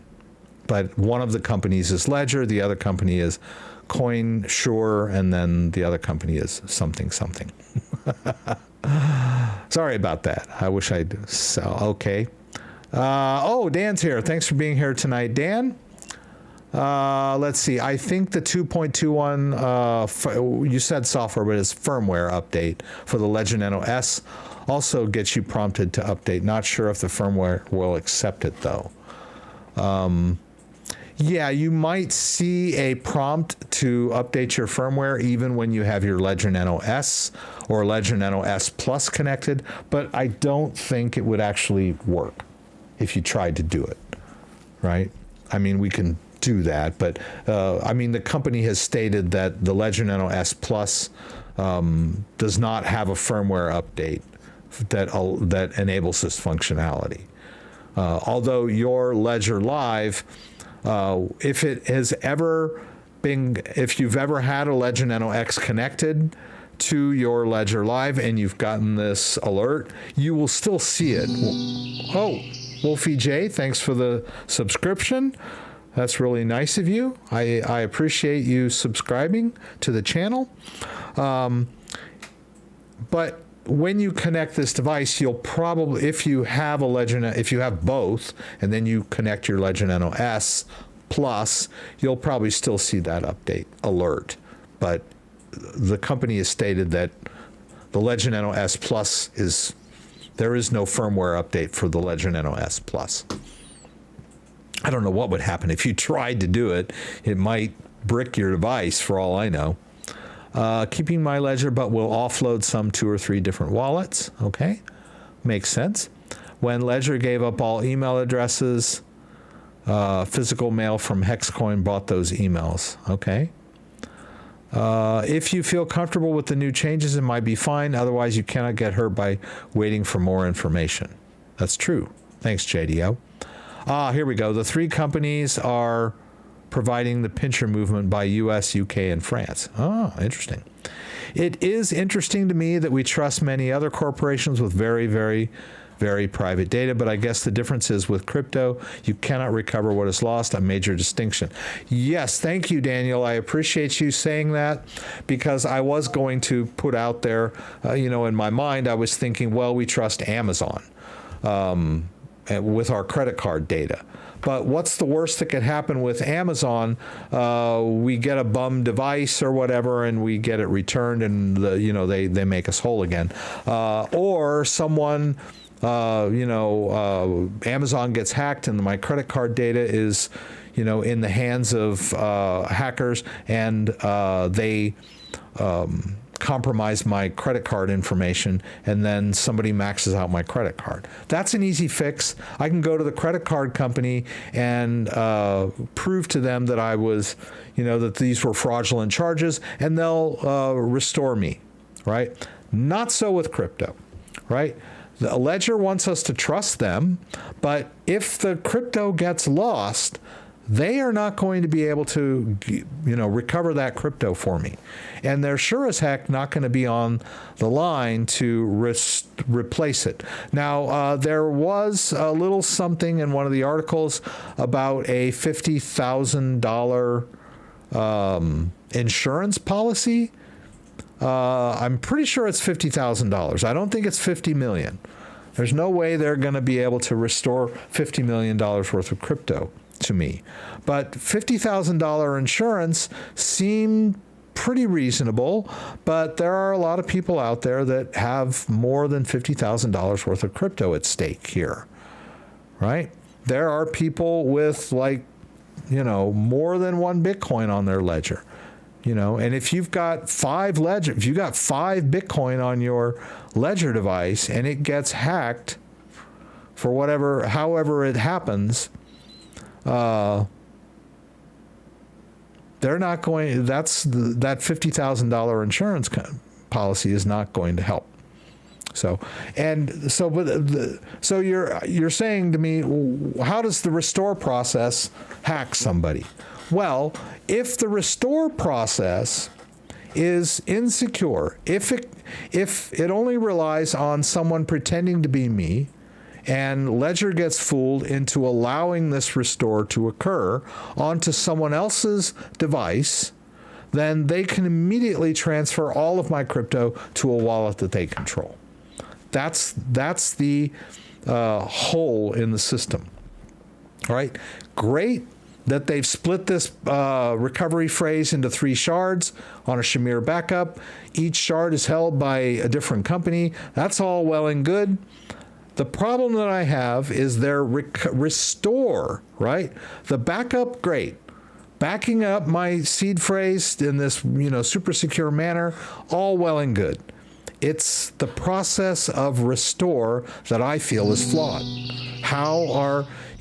But one of the companies is Ledger, the other company is CoinSure, and then the other company is something. Sorry about that. I wish I'd... Okay. Dan's here. Thanks for being here tonight, Dan. Let's see. I think the 2.21, you said software, but it's firmware update for the Ledger Nano S also gets you prompted to update. Not sure if the firmware will accept it, though. Yeah, you might see a prompt to update your firmware even when you have your Ledger Nano S or Ledger Nano S Plus connected, but I don't think it would actually work if you tried to do it, right? I mean, we can do that, but the company has stated that the Ledger Nano S Plus does not have a firmware update that enables this functionality. Although your Ledger Live, if you've ever had a Ledger Nano X connected to your Ledger Live and you've gotten this alert, you will still see it. Oh, Wolfie J, thanks for the subscription. That's really nice of you. I appreciate you subscribing to the channel. But when you connect this device, you'll probably, if you have both, and then you connect your Ledger Nano S Plus, you'll probably still see that update alert. But the company has stated that The Ledger Nano S Plus there is no firmware update for the Ledger Nano S Plus. I don't know what would happen if you tried to do it. It might brick your device for all I know. Keeping my ledger, but will offload some 2 or 3 different wallets. Okay, makes sense. When Ledger gave up all email addresses, physical mail from Hexcoin bought those emails. Okay. If you feel comfortable with the new changes, it might be fine. Otherwise, you cannot get hurt by waiting for more information. That's true. Thanks, JDO. Here we go. The 3 companies are providing the pincher movement by US, UK, and France. Interesting. It is interesting to me that we trust many other corporations with very, very, very private data, but I guess the difference is with crypto, you cannot recover what is lost, a major distinction. Yes, thank you, Daniel. I appreciate you saying that, because I was going to put out there, in my mind, I was thinking, well, we trust Amazon with our credit card data. But what's the worst that could happen with Amazon? We get a bum device or whatever, and we get it returned, and they make us whole again. Or someone, Amazon gets hacked, and my credit card data is, in the hands of hackers, and they compromise my credit card information, and then somebody maxes out my credit card. That's an easy fix. I can go to the credit card company and prove to them that I was, that these were fraudulent charges, and they'll restore me, right? Not so with crypto, right? The Ledger wants us to trust them, but if the crypto gets lost, they are not going to be able to, recover that crypto for me. And they're sure as heck not going to be on the line to replace it. Now, there was a little something in one of the articles about a $50,000 insurance policy. I'm pretty sure it's $50,000. I don't think it's $50 million. There's no way they're going to be able to restore $50 million worth of crypto to me. But $50,000 insurance seemed pretty reasonable, but there are a lot of people out there that have more than $50,000 worth of crypto at stake here, right? There are people with more than 1 Bitcoin on their ledger. And if you've got 5 Bitcoin on your ledger device and it gets hacked for however it happens, they're not going. That $50,000 insurance policy is not going to help. So you're saying to me, how does the restore process hack somebody? Well, if the restore process is insecure, if it only relies on someone pretending to be me, and Ledger gets fooled into allowing this restore to occur onto someone else's device, then they can immediately transfer all of my crypto to a wallet that they control. That's the hole in the system. All right, great that they've split this recovery phrase into 3 shards on a Shamir backup. Each shard is held by a different company. That's all well and good. The problem that I have is their restore, right? The backup, great. Backing up my seed phrase in this, super secure manner, all well and good. It's the process of restore that I feel is flawed.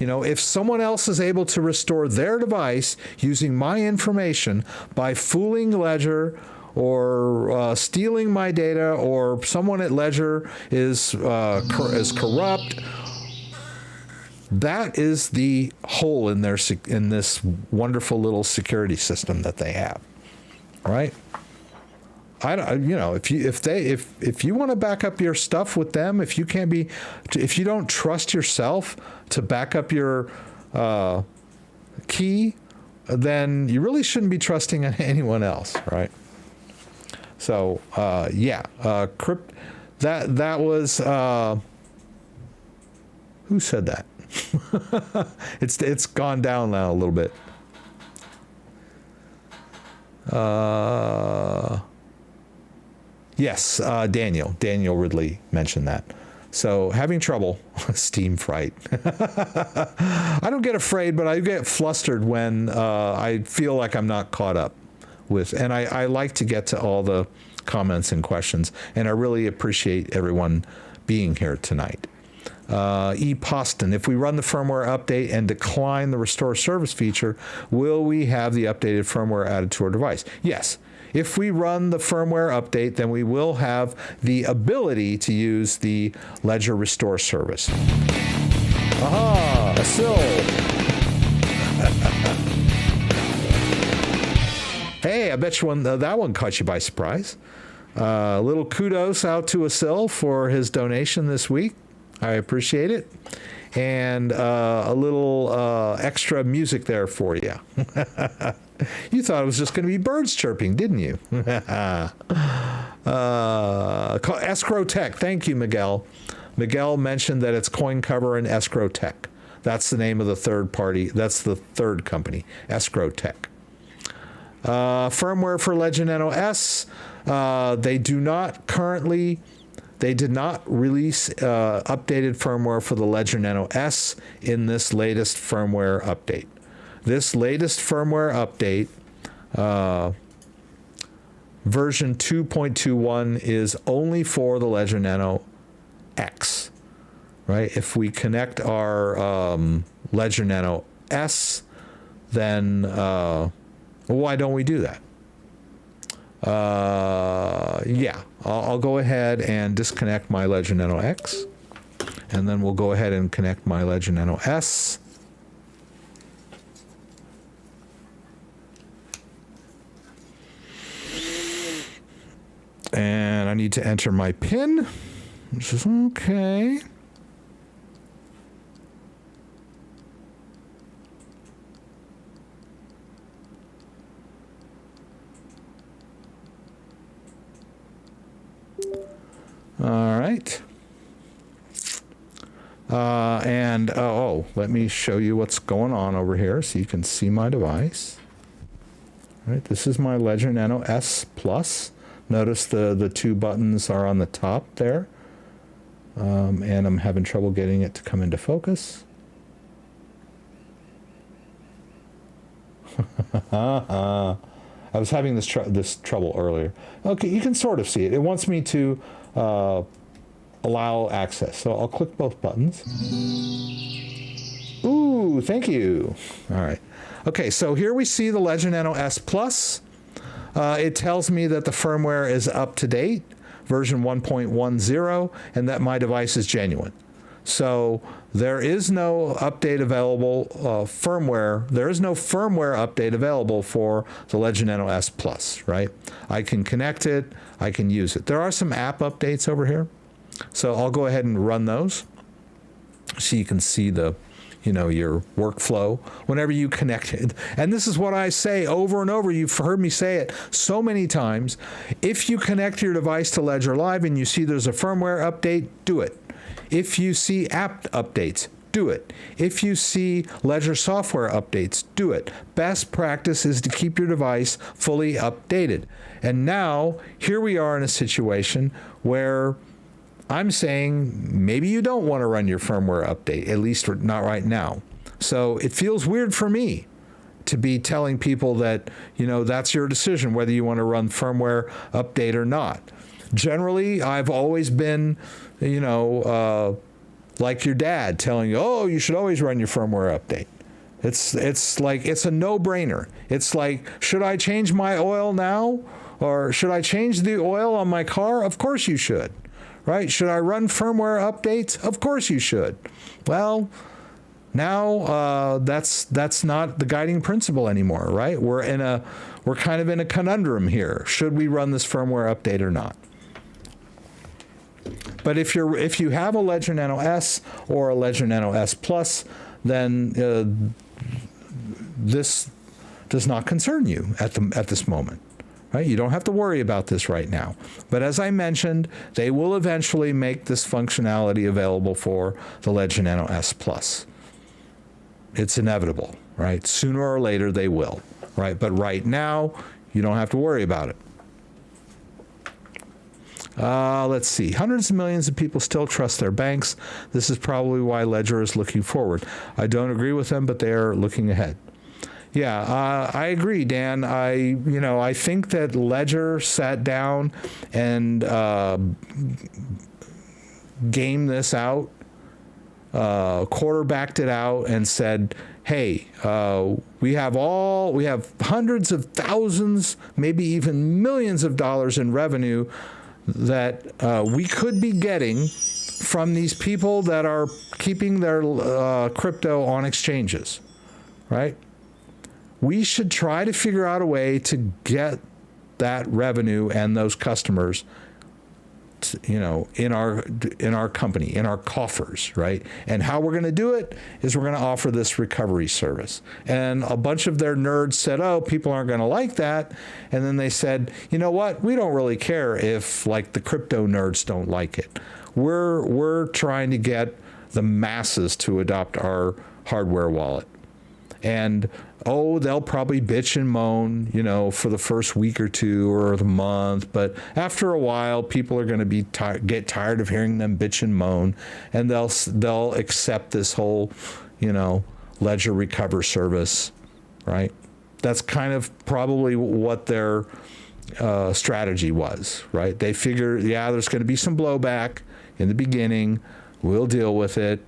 If someone else is able to restore their device using my information by fooling Ledger or stealing my data, or someone at Ledger is corrupt, that is the hole in this wonderful little security system that they have, right? If you want to back up your stuff with them, if you don't trust yourself to back up your key, then you really shouldn't be trusting anyone else, right? So that was who said that? It's gone down now a little bit. Yes, Daniel Ridley mentioned that. So having trouble, Steam fright. I don't get afraid, but I get flustered when I feel like I'm not caught up with, and I like to get to all the comments and questions, and I really appreciate everyone being here tonight. E. Poston, if we run the firmware update and decline the restore service feature, will we have the updated firmware added to our device? Yes. If we run the firmware update, then we will have the ability to use the Ledger Restore service. Aha, a sill. Hey, I bet you that one caught you by surprise. A little kudos out to Asil for his donation this week. I appreciate it. And a little extra music there for you. You thought it was just going to be birds chirping, didn't you? Escrow Tech. Thank you, Miguel. Miguel mentioned that it's CoinCover and Escrow Tech. That's the name of the third party. That's the third company, Escrow Tech. Firmware for Ledger Nano S. They did not release updated firmware for the Ledger Nano S in this latest firmware update. This latest firmware update, version 2.21, is only for the Ledger Nano X, right? If we connect our Ledger Nano S, then why don't we do that? Yeah, I'll go ahead and disconnect my Ledger Nano X, and then we'll go ahead and connect my Ledger Nano S. And I need to enter my PIN, which is okay. All right. Let me show you what's going on over here so you can see my device. All right, this is my Ledger Nano S Plus. Notice the two buttons are on the top there. And I'm having trouble getting it to come into focus. I was having this trouble earlier. Okay, you can sort of see it. It wants me to allow access. So I'll click both buttons. Ooh, thank you. All right. Okay, so here we see the Ledger Nano S Plus. It tells me that the firmware is up to date, version 1.10, and that my device is genuine. So there is no update available, firmware. There is no firmware update available for the Ledger Nano S Plus, right? I can connect it. I can use it. There are some app updates over here. So I'll go ahead and run those so you can see the, your workflow whenever you connect it. And this is what I say over and over. You've heard me say it so many times. If you connect your device to Ledger Live and you see there's a firmware update, do it. If you see app updates, do it. If you see Ledger software updates, do it. Best practice is to keep your device fully updated. And now, here we are in a situation where I'm saying maybe you don't want to run your firmware update, at least not right now. So it feels weird for me to be telling people that, that's your decision, whether you want to run firmware update or not. Generally, I've always been, like your dad telling you, oh, you should always run your firmware update. It's like, it's a no-brainer. It's like, should I change my oil now? Or should I change the oil on my car? Of course you should. Right? Should I run firmware updates? Of course you should. Well, now that's not the guiding principle anymore, right? We're kind of in a conundrum here. Should we run this firmware update or not? But if you have a Ledger Nano S or a Ledger Nano S Plus, then this does not concern you at this moment. Right? You don't have to worry about this right now. But as I mentioned, they will eventually make this functionality available for the Ledger Nano S Plus. It's inevitable, right? Sooner or later they will, right? But right now, you don't have to worry about it. Let's see. Hundreds of millions of people still trust their banks. This is probably why Ledger is looking forward. I don't agree with them, but they are looking ahead. Yeah, I agree, Dan. I think that Ledger sat down and gamed this out, quarterbacked it out, and said, "Hey, we have hundreds of thousands, maybe even millions of dollars in revenue that we could be getting from these people that are keeping their crypto on exchanges, right? We should try to figure out a way to get that revenue and those customers, in our company, in our coffers, right? And how we're going to do it is we're going to offer this recovery service." And a bunch of their nerds said, "Oh, people aren't going to like that." And then they said, "You know what? We don't really care if like the crypto nerds don't like it. We're trying to get the masses to adopt our hardware wallet." And they'll probably bitch and moan, for the first week or two or the month. But after a while, people are going to get tired of hearing them bitch and moan, and they'll accept this whole, Ledger Recover service, right? That's kind of probably what their strategy was, right? They figure, there's going to be some blowback in the beginning. We'll deal with it.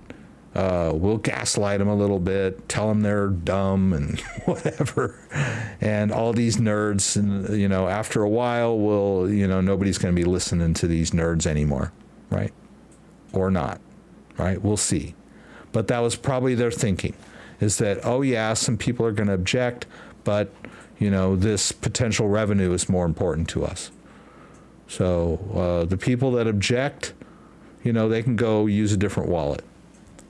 We'll gaslight them a little bit, tell them they're dumb and whatever. And all these nerds, and after a while, nobody's going to be listening to these nerds anymore, right? Or not, right? We'll see. But that was probably their thinking, is that, some people are going to object, but, this potential revenue is more important to us. So the people that object, they can go use a different wallet.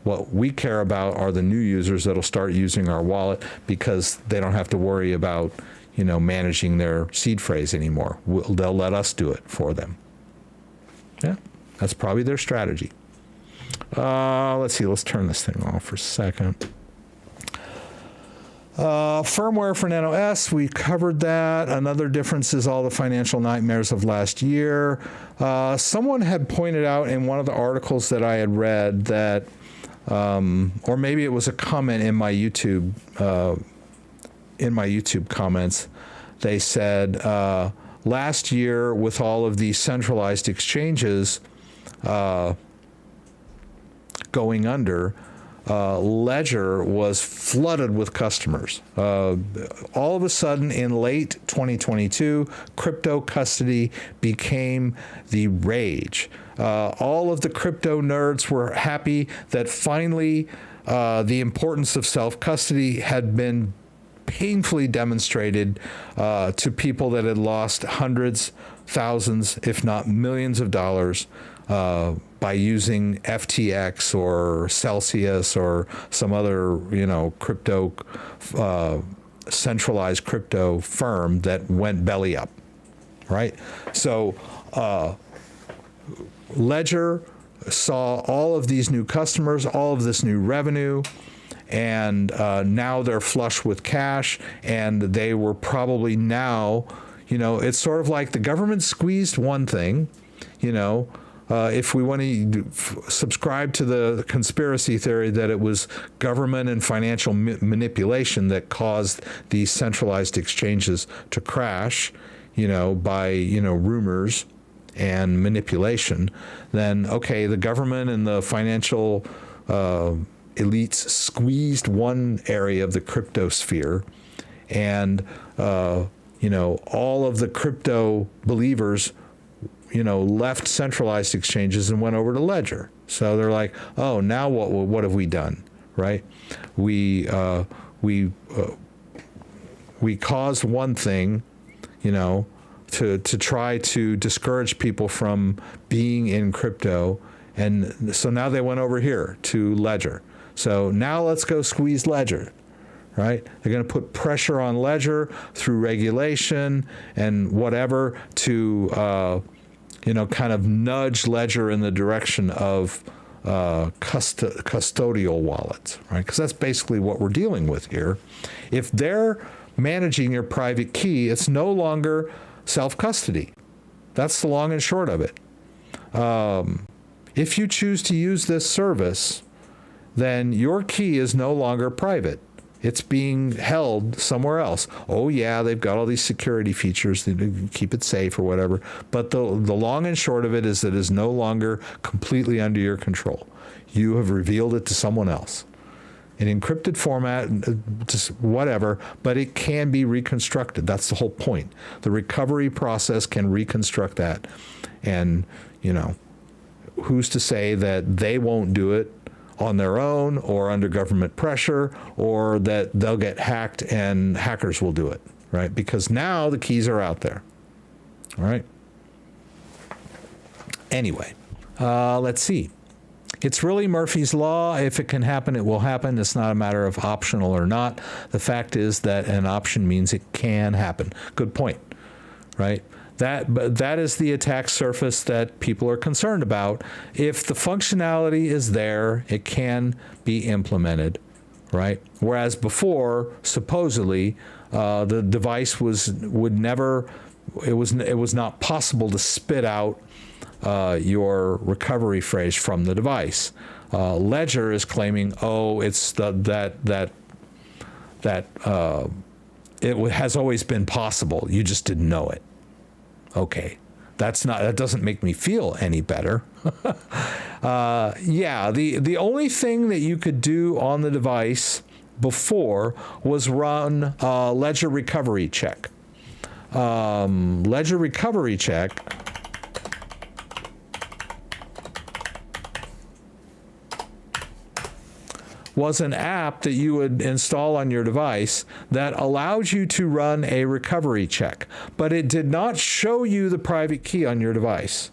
What we care about are the new users that'll start using our wallet because they don't have to worry about, managing their seed phrase anymore. They'll let us do it for them. Yeah, that's probably their strategy. Let's see. Let's turn this thing off for a second. Firmware for Nano S, we covered that. Another difference is all the financial nightmares of last year. Someone had pointed out in one of the articles that I had read that or maybe it was a comment in my YouTube comments. They said last year, with all of these centralized exchanges going under, Ledger was flooded with customers. All of a sudden, in late 2022, crypto custody became the rage. All of the crypto nerds were happy that finally the importance of self-custody had been painfully demonstrated to people that had lost hundreds, thousands, if not millions of dollars by using FTX or Celsius or some other, crypto centralized crypto firm that went belly up, right? So Ledger saw all of these new customers, all of this new revenue, and now they're flush with cash, and they were probably now, it's sort of like the government squeezed one thing, if we want to subscribe to the conspiracy theory that it was government and financial manipulation that caused these centralized exchanges to crash, by, rumors and manipulation, then, okay, the government and the financial elites squeezed one area of the crypto sphere, and, all of the crypto believers left centralized exchanges and went over to Ledger. So they're like, oh, now what have we done, right? We caused one thing, to try to discourage people from being in crypto, and so now they went over here to Ledger. So now let's go squeeze Ledger, right? They're going to put pressure on Ledger through regulation and whatever to kind of nudge Ledger in the direction of custodial wallets, right? Because that's basically what we're dealing with here. If they're managing your private key, it's no longer self-custody. That's the long and short of it. If you choose to use this service, then your key is no longer private. It's being held somewhere else. Oh yeah, they've got all these security features to keep it safe or whatever. But the long and short of it is that it is no longer completely under your control. You have revealed it to someone else. An encrypted format, just whatever, but it can be reconstructed. That's the whole point. The recovery process can reconstruct that. And, you know, who's to say that they won't do it on their own or under government pressure, or that they'll get hacked and hackers will do it, right? Because now the keys are out there, all right? Anyway, let's see. It's really Murphy's Law. If it can happen, it will happen. It's not a matter of optional or not. The fact is that an option means it can happen. Good point, right? That is the attack surface that people are concerned about. If the functionality is there, it can be implemented, right? Whereas before, supposedly, the device would never. It was not possible to spit out your recovery phrase from the device. Ledger is claiming, oh, it's that it has always been possible. You just didn't know it. Okay, that doesn't make me feel any better. Yeah, the only thing that you could do on the device before was run ledger recovery check. Ledger recovery check was an app that you would install on your device that allowed you to run a recovery check, but it did not show you the private key on your device.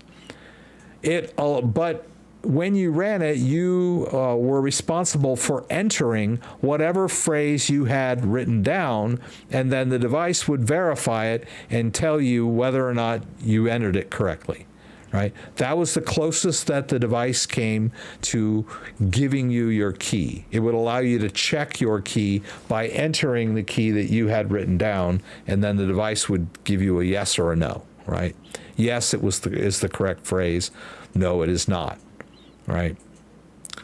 But when you ran it, you were responsible for entering whatever phrase you had written down, and then the device would verify it and tell you whether or not you entered it correctly. Right? That was the closest that the device came to giving you your key. It would allow you to check your key by entering the key that you had written down, and then the device would give you a yes or a no, right? Yes, is the correct phrase. No, it is not, right?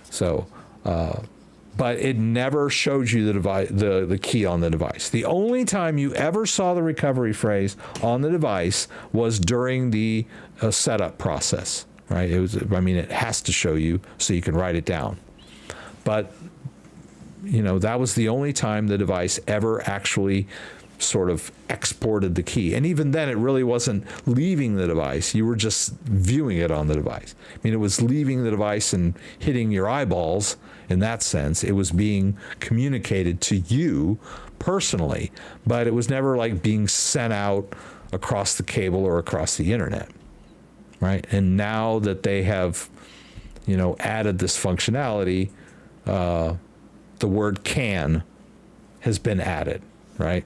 So, but it never showed you the key on the device. The only time you ever saw the recovery phrase on the device was during the setup process, right? It has to show you so you can write it down. But, you know, that was the only time the device ever actually sort of exported the key. And even then, it really wasn't leaving the device. You were just viewing it on the device. I mean, it was leaving the device and hitting your eyeballs in that sense. It was being communicated to you personally, but it was never like being sent out across the cable or across the internet, right? And now that they have, you know, added this functionality, the word can has been added, right?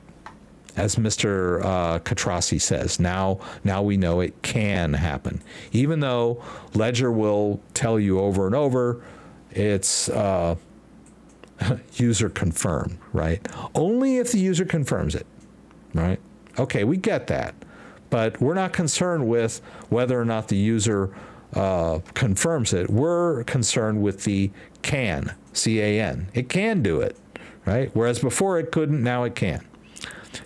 As Mr. Katrasi says, now we know it can happen. Even though Ledger will tell you over and over, it's user confirmed, right? Only if the user confirms it, right? Okay, we get that. But we're not concerned with whether or not the user confirms it. We're concerned with the can, C-A-N. It can do it, right? Whereas before it couldn't, now it can.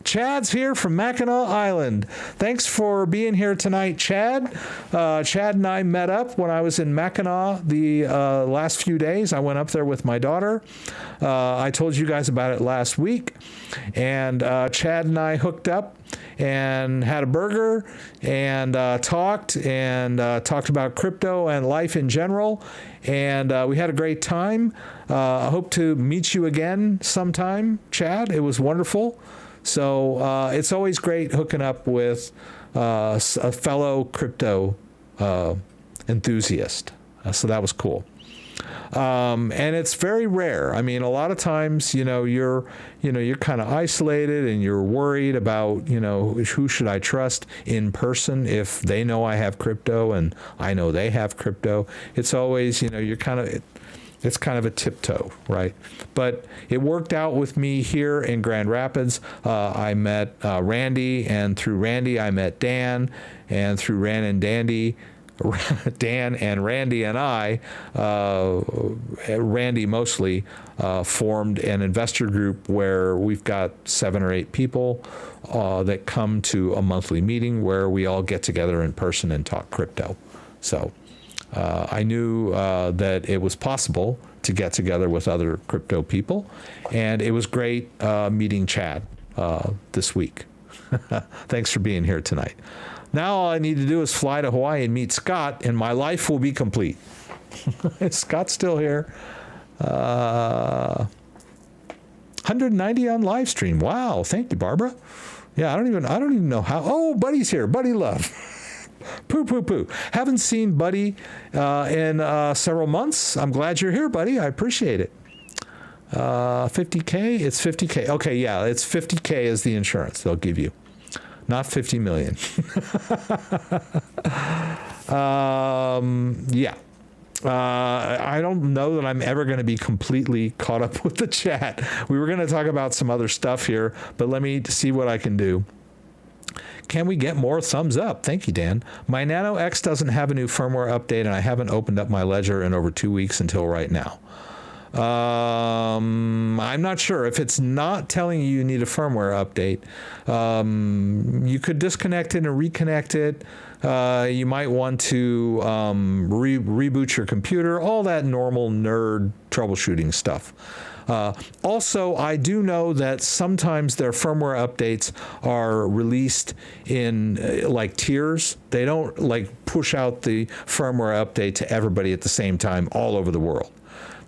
Chad's here from Mackinac Island. Thanks for being here tonight, Chad. Chad and I met up when I was in Mackinac the last few days. I went up there with my daughter. I told you guys about it last week. And Chad and I hooked up and had a burger and talked about crypto and life in general. And we had a great time. I hope to meet you again sometime, Chad. It was wonderful. So it's always great hooking up with a fellow crypto enthusiast. So that was cool. And it's very rare. I mean, a lot of times, you're kind of isolated and you're worried about, who should I trust in person if they know I have crypto and I know they have crypto. It's always, it's kind of a tiptoe, right? But it worked out with me here in Grand Rapids. I met Randy, and through Randy, I met Dan, and through Ran and Dandy, Dan and Randy and I, Randy mostly, formed an investor group where we've got 7 or 8 people that come to a monthly meeting where we all get together in person and talk crypto. So I knew that it was possible to get together with other crypto people, and it was great meeting Chad this week. Thanks for being here tonight. Now all I need to do is fly to Hawaii and meet Scott, and my life will be complete. Scott's still here. 190 on live stream. Wow, thank you, Barbara. Yeah, I don't even know how. Oh, Buddy's here. Buddy Love. Poo. Haven't seen Buddy in several months. I'm glad you're here, Buddy. I appreciate it. 50K? It's 50K. Okay, yeah, it's 50K is the insurance they'll give you. Not 50 million. Yeah. I don't know that I'm ever going to be completely caught up with the chat. We were going to talk about some other stuff here, but let me see what I can do. Can we get more thumbs up? Thank you, Dan. My Nano X doesn't have a new firmware update, and I haven't opened up my ledger in over 2 weeks until right now. I'm not sure. If it's not telling you need a firmware update, you could disconnect it and reconnect it. You might want to reboot your computer, all that normal nerd troubleshooting stuff. Also, I do know that sometimes their firmware updates are released in like tiers. They don't like push out the firmware update to everybody at the same time all over the world.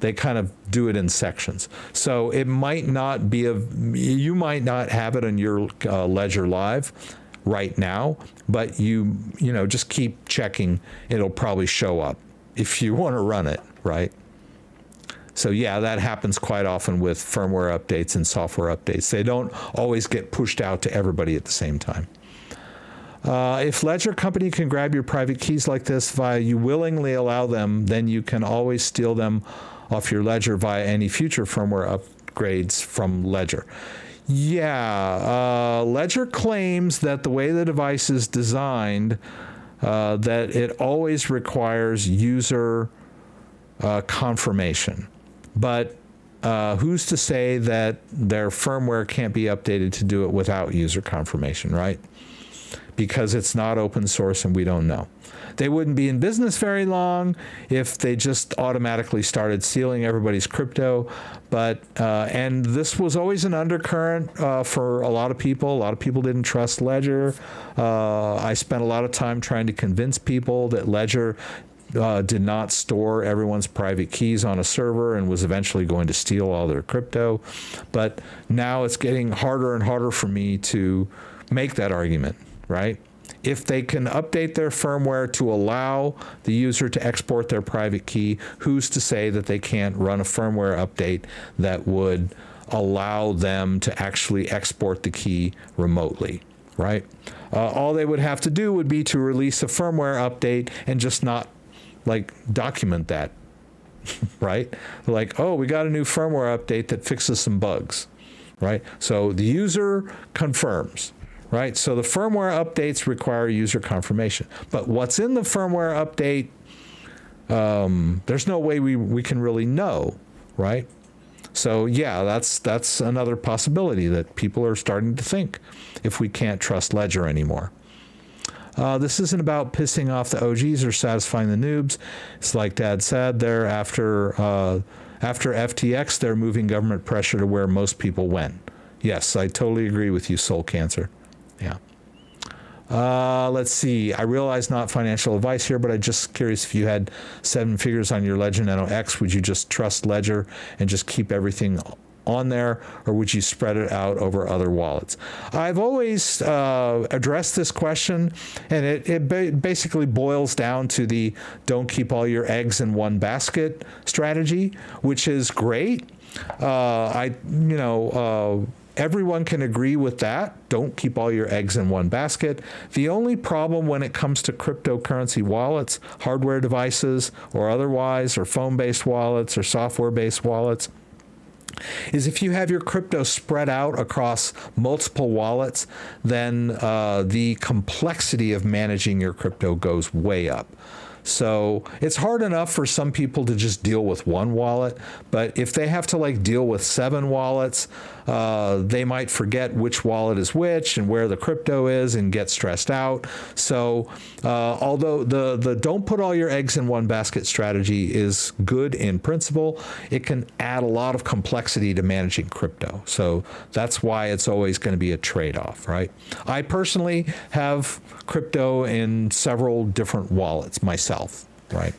They kind of do it in sections. So it might not be you might not have it on your ledger live right now, but you know, just keep checking. It'll probably show up if you want to run it, right? So yeah, that happens quite often with firmware updates and software updates. They don't always get pushed out to everybody at the same time. If Ledger Company can grab your private keys like this via you willingly allow them, then you can always steal them off your Ledger via any future firmware upgrades from Ledger. Yeah, Ledger claims that the way the device is designed, that it always requires user confirmation. But who's to say that their firmware can't be updated to do it without user confirmation, right? Because it's not open source and we don't know. They wouldn't be in business very long if they just automatically started stealing everybody's crypto. But and this was always an undercurrent for a lot of people. A lot of people didn't trust Ledger. I spent a lot of time trying to convince people that Ledger did not store everyone's private keys on a server and was eventually going to steal all their crypto. But now it's getting harder and harder for me to make that argument, right? If they can update their firmware to allow the user to export their private key, who's to say that they can't run a firmware update that would allow them to actually export the key remotely, right? All they would have to do would be to release a firmware update and just not like document that, right? Like, oh, we got a new firmware update that fixes some bugs, right? So the user confirms. Right, so the firmware updates require user confirmation. But what's in the firmware update, there's no way we can really know, right? So yeah, that's another possibility that people are starting to think if we can't trust Ledger anymore. This isn't about pissing off the OGs or satisfying the noobs. It's like Dad said there, after FTX, they're moving government pressure to where most people went. Yes, I totally agree with you, Soul Cancer. Yeah. Let's see. I realize not financial advice here, but I'm just curious if you had 7 figures on your Ledger Nano X, would you just trust Ledger and just keep everything on there, or would you spread it out over other wallets? I've always addressed this question, and it basically boils down to the don't keep all your eggs in one basket strategy, which is great. Everyone can agree with that. Don't keep all your eggs in one basket. The only problem when it comes to cryptocurrency wallets, hardware devices or otherwise, or phone-based wallets or software-based wallets, is if you have your crypto spread out across multiple wallets, then the complexity of managing your crypto goes way up. So it's hard enough for some people to just deal with one wallet, but if they have to like deal with 7 wallets, they might forget which wallet is which and where the crypto is and get stressed out. So although the don't put all your eggs in one basket strategy is good in principle, it can add a lot of complexity to managing crypto. So that's why it's always going to be a trade-off, right? I personally have crypto in several different wallets myself, right?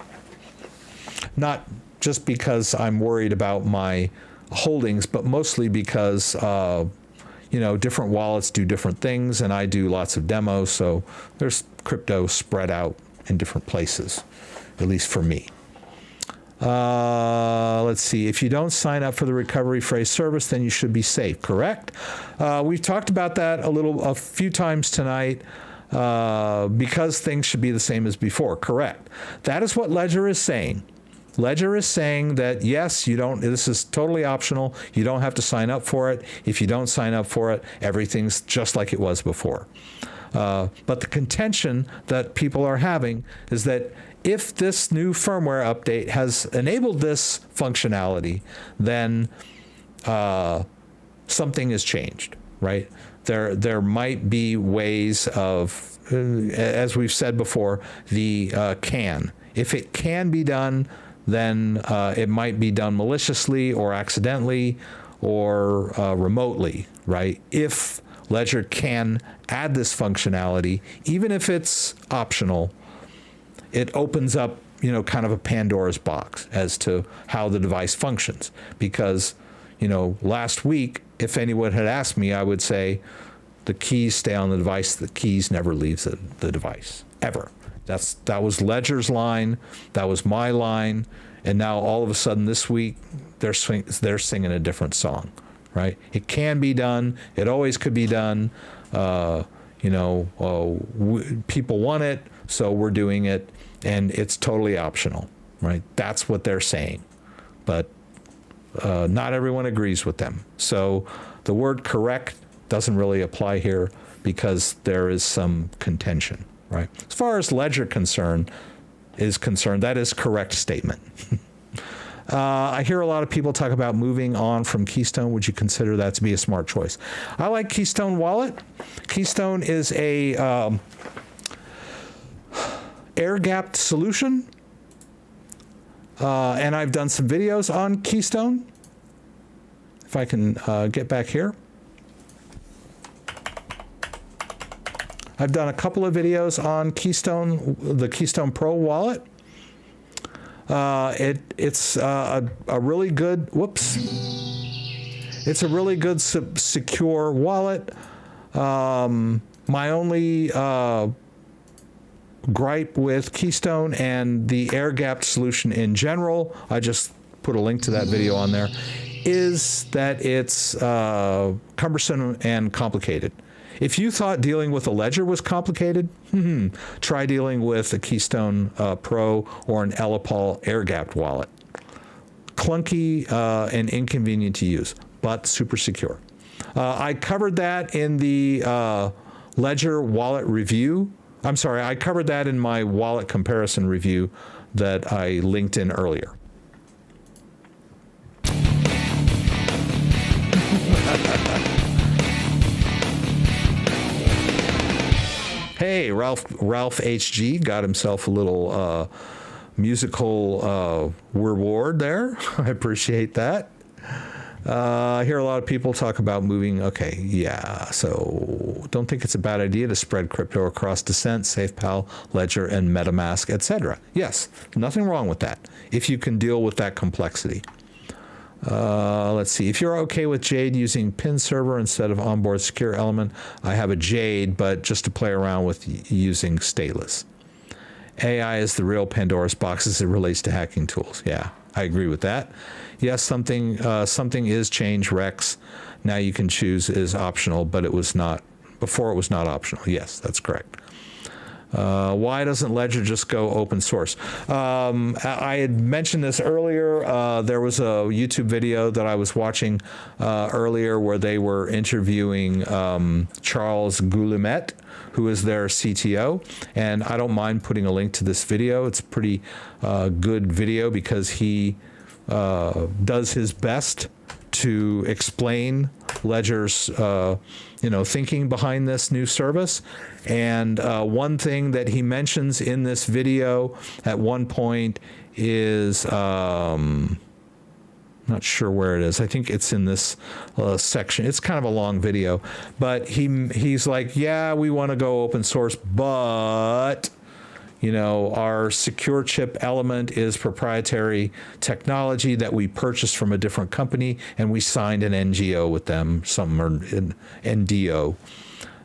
Not just because I'm worried about my holdings, but mostly because, different wallets do different things, and I do lots of demos, so there's crypto spread out in different places, at least for me. Let's see. If you don't sign up for the recovery phrase service, then you should be safe, correct? We've talked about that a few times tonight. Because things should be the same as before. Correct. That is what Ledger is saying. Ledger is saying that, yes, this is totally optional. You don't have to sign up for it. If you don't sign up for it, everything's just like it was before. But the contention that people are having is that if this new firmware update has enabled this functionality, then something has changed, right? There might be ways of, as we've said before, the can. If it can be done, then it might be done maliciously or accidentally or remotely, right? If Ledger can add this functionality, even if it's optional, it opens up, kind of a Pandora's box as to how the device functions. Because, last week, if anyone had asked me, I would say the keys stay on the device. The keys never leave the device, ever. That was Ledger's line. That was my line. And now all of a sudden this week, they're singing a different song, right? It can be done. It always could be done. People want it, so we're doing it. And it's totally optional, right? That's what they're saying. But not everyone agrees with them. So the word correct doesn't really apply here because there is some contention, right? As far as Ledger is concerned, that is correct statement. I hear a lot of people talk about moving on from Keystone. Would you consider that to be a smart choice? I like Keystone Wallet. Keystone is a air-gapped solution. And I've done some videos on Keystone. If I can get back here. I've done a couple of videos on Keystone, the Keystone Pro wallet. It's a really good, it's a really good secure wallet. My only gripe with Keystone and the air-gapped solution in general, I just put a link to that video on there, is that it's cumbersome and complicated. If you thought dealing with a Ledger was complicated, try dealing with a Keystone Pro or an Ellipal air-gapped wallet. Clunky and inconvenient to use, but super secure. I covered that in the Ledger wallet review. I'm sorry, I covered that in my wallet comparison review that I linked in earlier. Hey, Ralph HG got himself a little musical reward there. I appreciate that. I hear a lot of people talk about moving. Okay, yeah. So don't think it's a bad idea to spread crypto across Descent, SafePal, Ledger, and MetaMask, etc. Yes, nothing wrong with that if you can deal with that complexity. Let's see. If you're okay with Jade using pin server instead of onboard secure element, I have a Jade, but just to play around with using stateless. AI is the real Pandora's box as it relates to hacking tools. Yeah, I agree with that. Yes, something is change Rex. Now you can choose is optional, but it was not before. It was not optional. Yes, that's correct. Why doesn't Ledger just go open source? I had mentioned this earlier. There was a YouTube video that I was watching earlier where they were interviewing Charles Guillemet, who is their CTO. And I don't mind putting a link to this video. It's a pretty good video because he does his best to explain Ledger's thinking behind this new service. And one thing that he mentions in this video at one point is, not sure where it is. I think it's in this section. It's kind of a long video, but he's like, yeah, we want to go open source, but our secure chip element is proprietary technology that we purchased from a different company, and we signed an NGO with them, an NDO.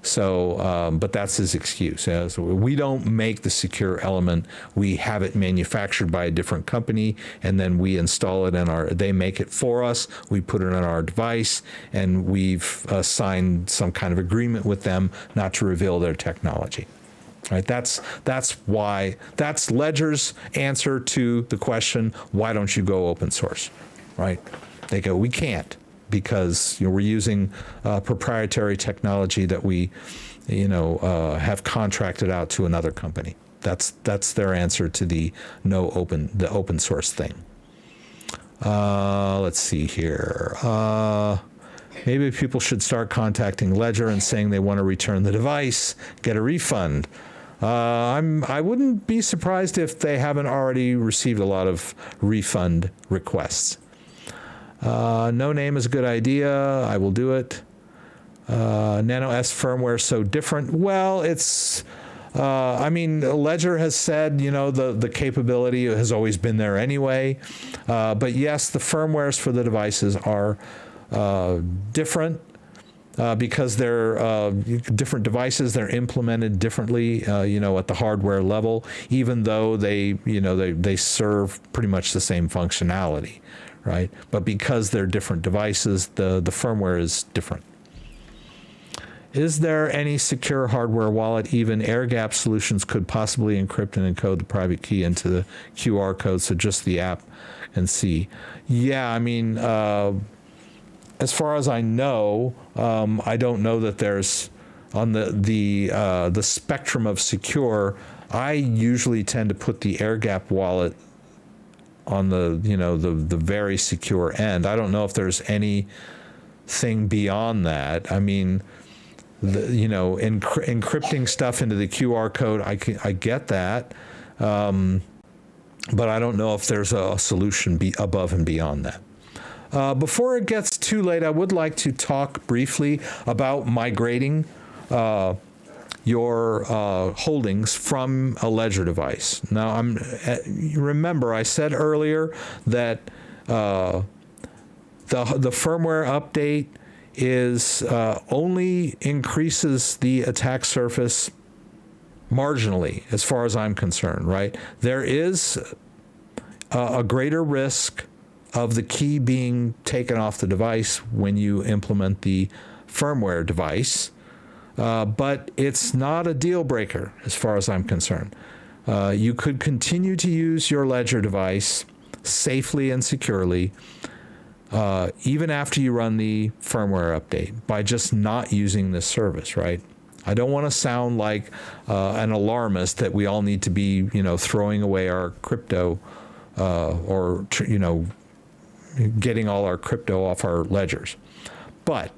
So, but that's his excuse. Yeah? So we don't make the secure element. We have it manufactured by a different company, and then we install it they make it for us. We put it on our device, and we've signed some kind of agreement with them not to reveal their technology. Right? That's Ledger's answer to the question, why don't you go open source? Right? They go, we can't, because we're using proprietary technology that we have contracted out to another company. That's their answer to the open source thing. Let's see here. Maybe people should start contacting Ledger and saying they want to return the device, get a refund. I wouldn't be surprised if they haven't already received a lot of refund requests. No name is a good idea. I will do it. Nano S firmware so different. Well, it's, Ledger has said, the capability has always been there anyway. But yes, the firmwares for the devices are different. Because they're different devices, they're implemented differently, at the hardware level, even though they serve pretty much the same functionality, right? But because they're different devices, the firmware is different. Is there any secure hardware wallet? Even air-gap solutions could possibly encrypt and encode the private key into the QR code, so just the app and see. Yeah, as far as I know, I don't know that there's on the spectrum of secure. I usually tend to put the air-gap wallet on the very secure end. I don't know if there's anything beyond that. Encrypting stuff into the QR code, I get that, but I don't know if there's a solution above and beyond that. Before it gets too late, I would like to talk briefly about migrating your holdings from a Ledger device. Now, remember I said earlier that the firmware update is only increases the attack surface marginally, as far as I'm concerned. Right? There is a greater risk of the key being taken off the device when you implement the firmware device, but it's not a deal breaker as far as I'm concerned. You could continue to use your Ledger device safely and securely, even after you run the firmware update, by just not using this service, right? I don't want to sound like an alarmist that we all need to be, throwing away our crypto or getting all our crypto off our ledgers. But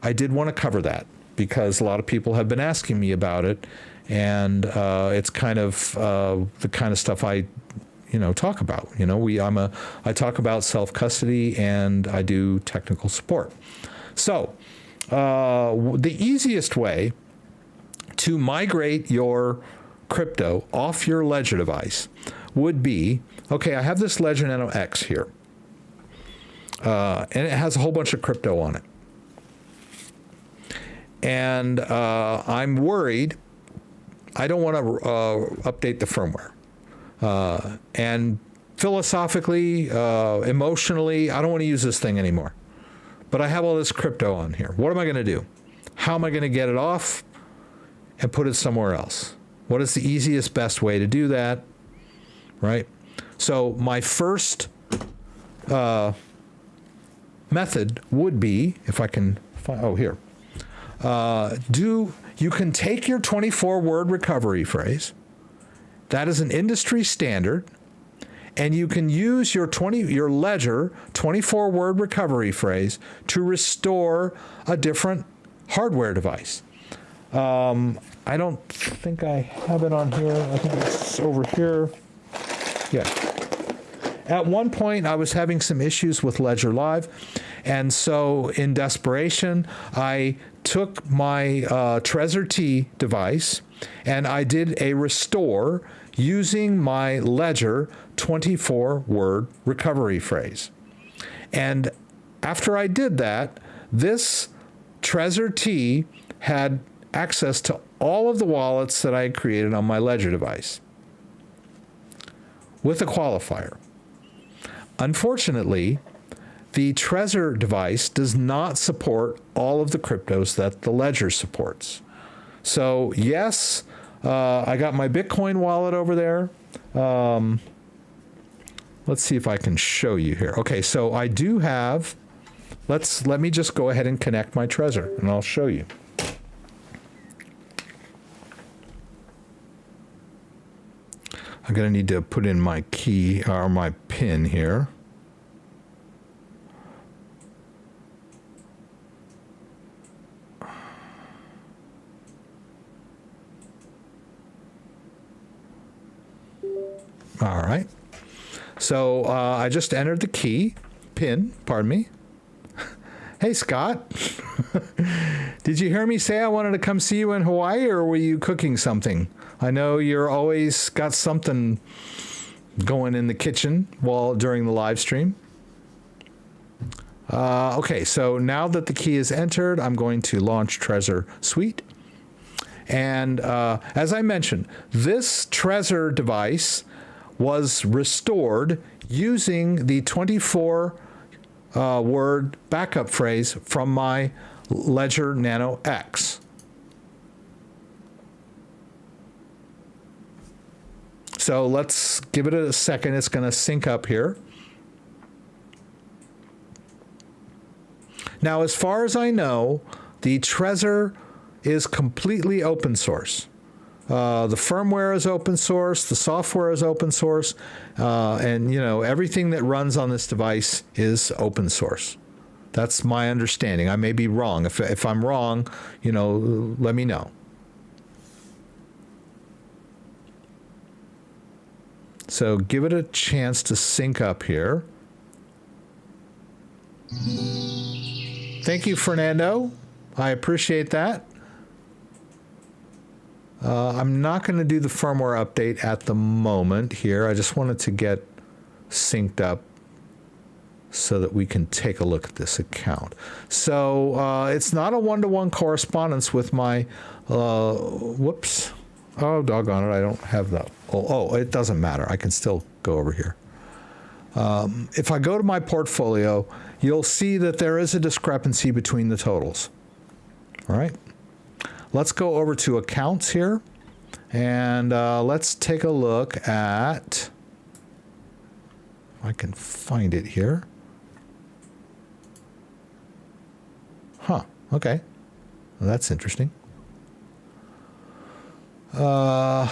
I did want to cover that because a lot of people have been asking me about it, and it's kind of the kind of stuff I talk about. I talk about self-custody, and I do technical support. So the easiest way to migrate your crypto off your Ledger device would be, okay, I have this Ledger Nano X here. And it has a whole bunch of crypto on it. And I'm worried. I don't want to update the firmware. And philosophically, emotionally, I don't want to use this thing anymore. But I have all this crypto on here. What am I going to do? How am I going to get it off and put it somewhere else? What is the easiest, best way to do that, right? So my first method would be, if I can find, oh, here. You can take your 24-word recovery phrase. That is an industry standard. And you can use your ledger 24-word recovery phrase to restore a different hardware device. I don't think I have it on here. I think it's over here. Yeah. At one point, I was having some issues with Ledger Live, and so in desperation, I took my Trezor T device and I did a restore using my Ledger 24-word recovery phrase. And after I did that, this Trezor T had access to all of the wallets that I had created on my Ledger device with a qualifier. Unfortunately, the Trezor device does not support all of the cryptos that the Ledger supports. So yes, I got my Bitcoin wallet over there. Let's see if I can show you here. Okay, so I do have, let me just go ahead and connect my Trezor and I'll show you. I'm going to need to put in my key or my PIN here. All right. So I just entered the PIN, pardon me. Hey, Scott. Did you hear me say I wanted to come see you in Hawaii, or were you cooking something? I know you're always got something going in the kitchen during the live stream. Okay, so now that the key is entered, I'm going to launch Trezor Suite. And as I mentioned, this Trezor device was restored using the 24-word backup phrase from my Ledger Nano X. So let's give it a second. It's going to sync up here. Now, as far as I know, the Trezor is completely open source. The firmware is open source, the software is open source, and everything that runs on this device is open source. That's my understanding. I may be wrong. If I'm wrong, let me know. So give it a chance to sync up here. Thank you, Fernando. I appreciate that. I'm not going to do the firmware update at the moment here. I just wanted to get synced up so that we can take a look at this account. So it's not a one-to-one correspondence with my, whoops. Oh, doggone it, I don't have that. Oh, it doesn't matter. I can still go over here. If I go to my portfolio, you'll see that there is a discrepancy between the totals. All right. Let's go over to accounts here, and let's take a look at, if I can find it here. Huh, okay. Well, that's interesting. Let's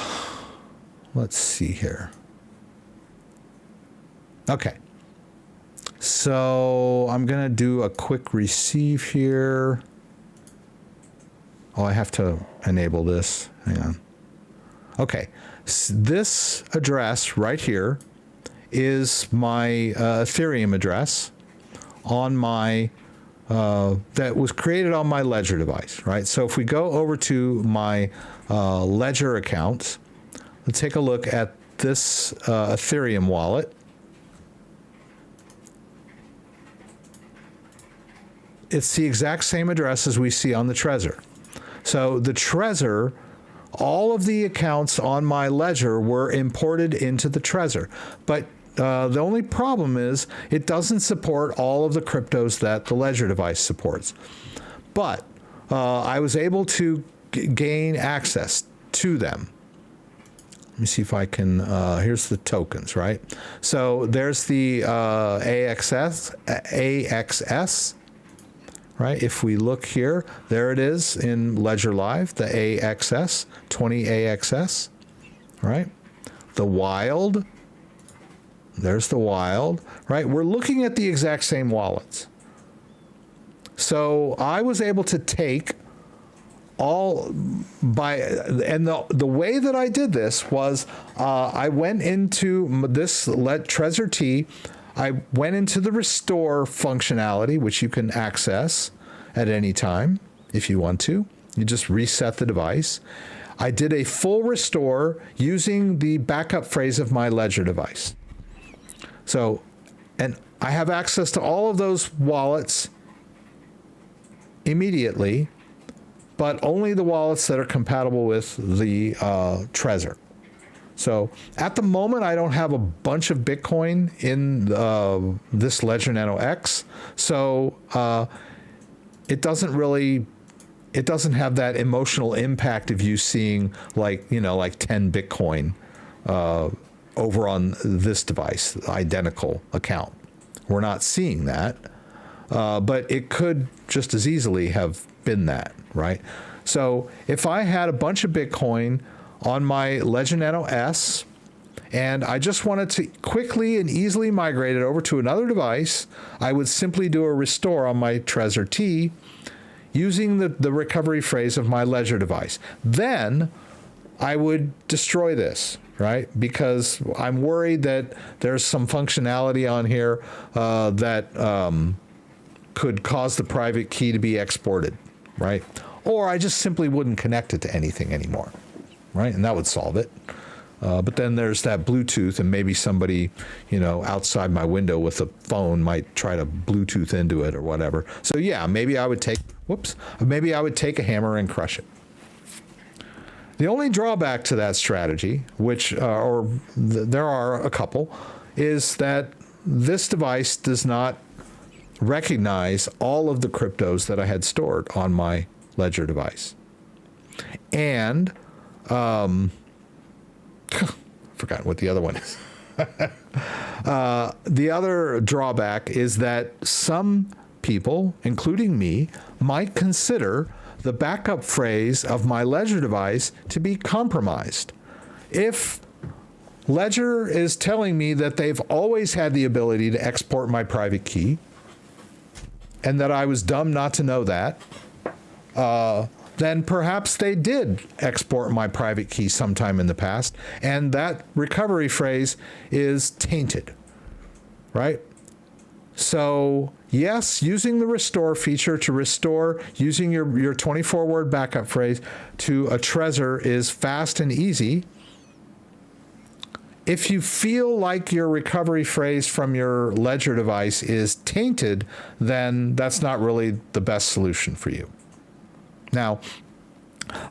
see here. Okay. So I'm going to do a quick receive here. Oh, I have to enable this. Hang on. Okay. This address right here is my Ethereum address on my that was created on my Ledger device, right? So if we go over to my Ledger accounts, let's take a look at this Ethereum wallet. It's the exact same address as we see on the Trezor. So the Trezor, all of the accounts on my Ledger were imported into the Trezor. But the only problem is it doesn't support all of the cryptos that the Ledger device supports. But I was able to gain access to them. Let me see if I can, here's the tokens, right? So there's the AXS, right? If we look here, there it is in Ledger Live, the AXS, 20 AXS, right? The wild, there's the wild, right? We're looking at the exact same wallets. So I was able to take all by, and the way that I did this was I went into this Trezor T, I went into the restore functionality, which you can access at any time if you want to. You just reset the device. I did a full restore using the backup phrase of my Ledger device. So, and I have access to all of those wallets immediately, but only the wallets that are compatible with the Trezor. So at the moment, I don't have a bunch of Bitcoin in this Ledger Nano X. So it doesn't have that emotional impact of you seeing like 10 Bitcoin over on this device, the identical account. We're not seeing that, but it could just as easily have been that, right? So if I had a bunch of Bitcoin on my Ledger Nano S, and I just wanted to quickly and easily migrate it over to another device, I would simply do a restore on my Trezor T using the recovery phrase of my Ledger device. Then I would destroy this, right? Because I'm worried that there's some functionality on here that could cause the private key to be exported, right? Or I just simply wouldn't connect it to anything anymore, right? And that would solve it. But then there's that Bluetooth, and maybe somebody, outside my window with a phone might try to Bluetooth into it or whatever. So yeah, maybe I would take a hammer and crush it. The only drawback to that strategy, which, there are a couple, is that this device does not recognize all of the cryptos that I had stored on my Ledger device. And, forgotten what the other one is. The other drawback is that some people, including me, might consider the backup phrase of my Ledger device to be compromised. If Ledger is telling me that they've always had the ability to export my private key, and that I was dumb not to know that, then perhaps they did export my private key sometime in the past, and that recovery phrase is tainted, right? So yes, using the restore feature to restore using your 24-word backup phrase to a Trezor is fast and easy. If you feel like your recovery phrase from your Ledger device is tainted, then that's not really the best solution for you. Now,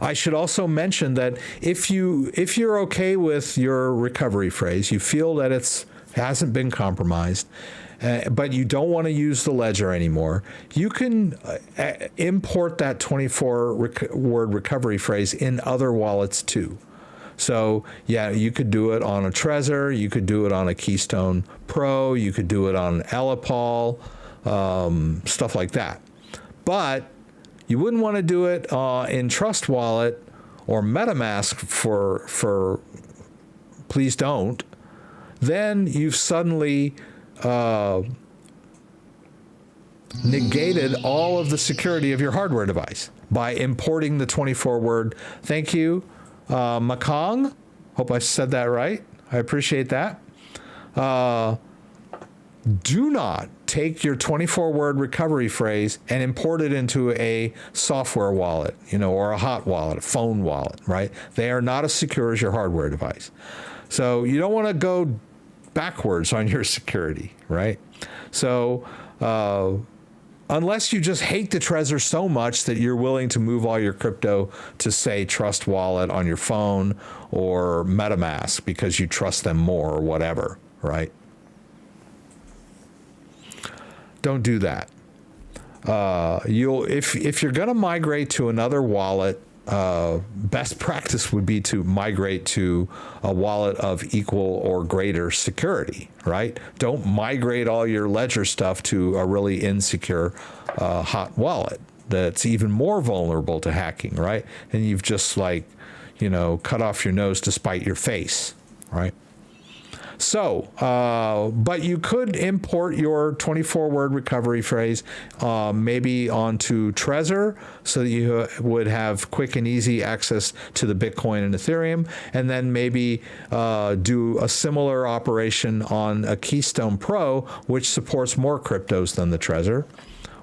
I should also mention that if you're okay with your recovery phrase, you feel that hasn't been compromised, but you don't want to use the Ledger anymore, you can import that 24-word recovery phrase in other wallets too. So yeah, you could do it on a Trezor, you could do it on a Keystone Pro, you could do it on Ellipal, stuff like that. But you wouldn't want to do it in Trust Wallet or MetaMask for please don't. Then you've suddenly negated all of the security of your hardware device by importing the 24-word. Thank you, Makong. Hope I said that right. I appreciate that. Do not take your 24-word recovery phrase and import it into a software wallet, or a hot wallet, a phone wallet, right? They are not as secure as your hardware device. So you don't want to go backwards on your security, right? So unless you just hate the Trezor so much that you're willing to move all your crypto to, say, Trust Wallet on your phone or MetaMask because you trust them more or whatever, right? Don't do that. If you're going to migrate to another wallet, best practice would be to migrate to a wallet of equal or greater security, right? Don't migrate all your ledger stuff to a really insecure hot wallet that's even more vulnerable to hacking, right? And you've just like, you know, cut off your nose to spite your face, right? So, but you could import your 24-word recovery phrase maybe onto Trezor so that you would have quick and easy access to the Bitcoin and Ethereum, and then maybe do a similar operation on a Keystone Pro, which supports more cryptos than the Trezor,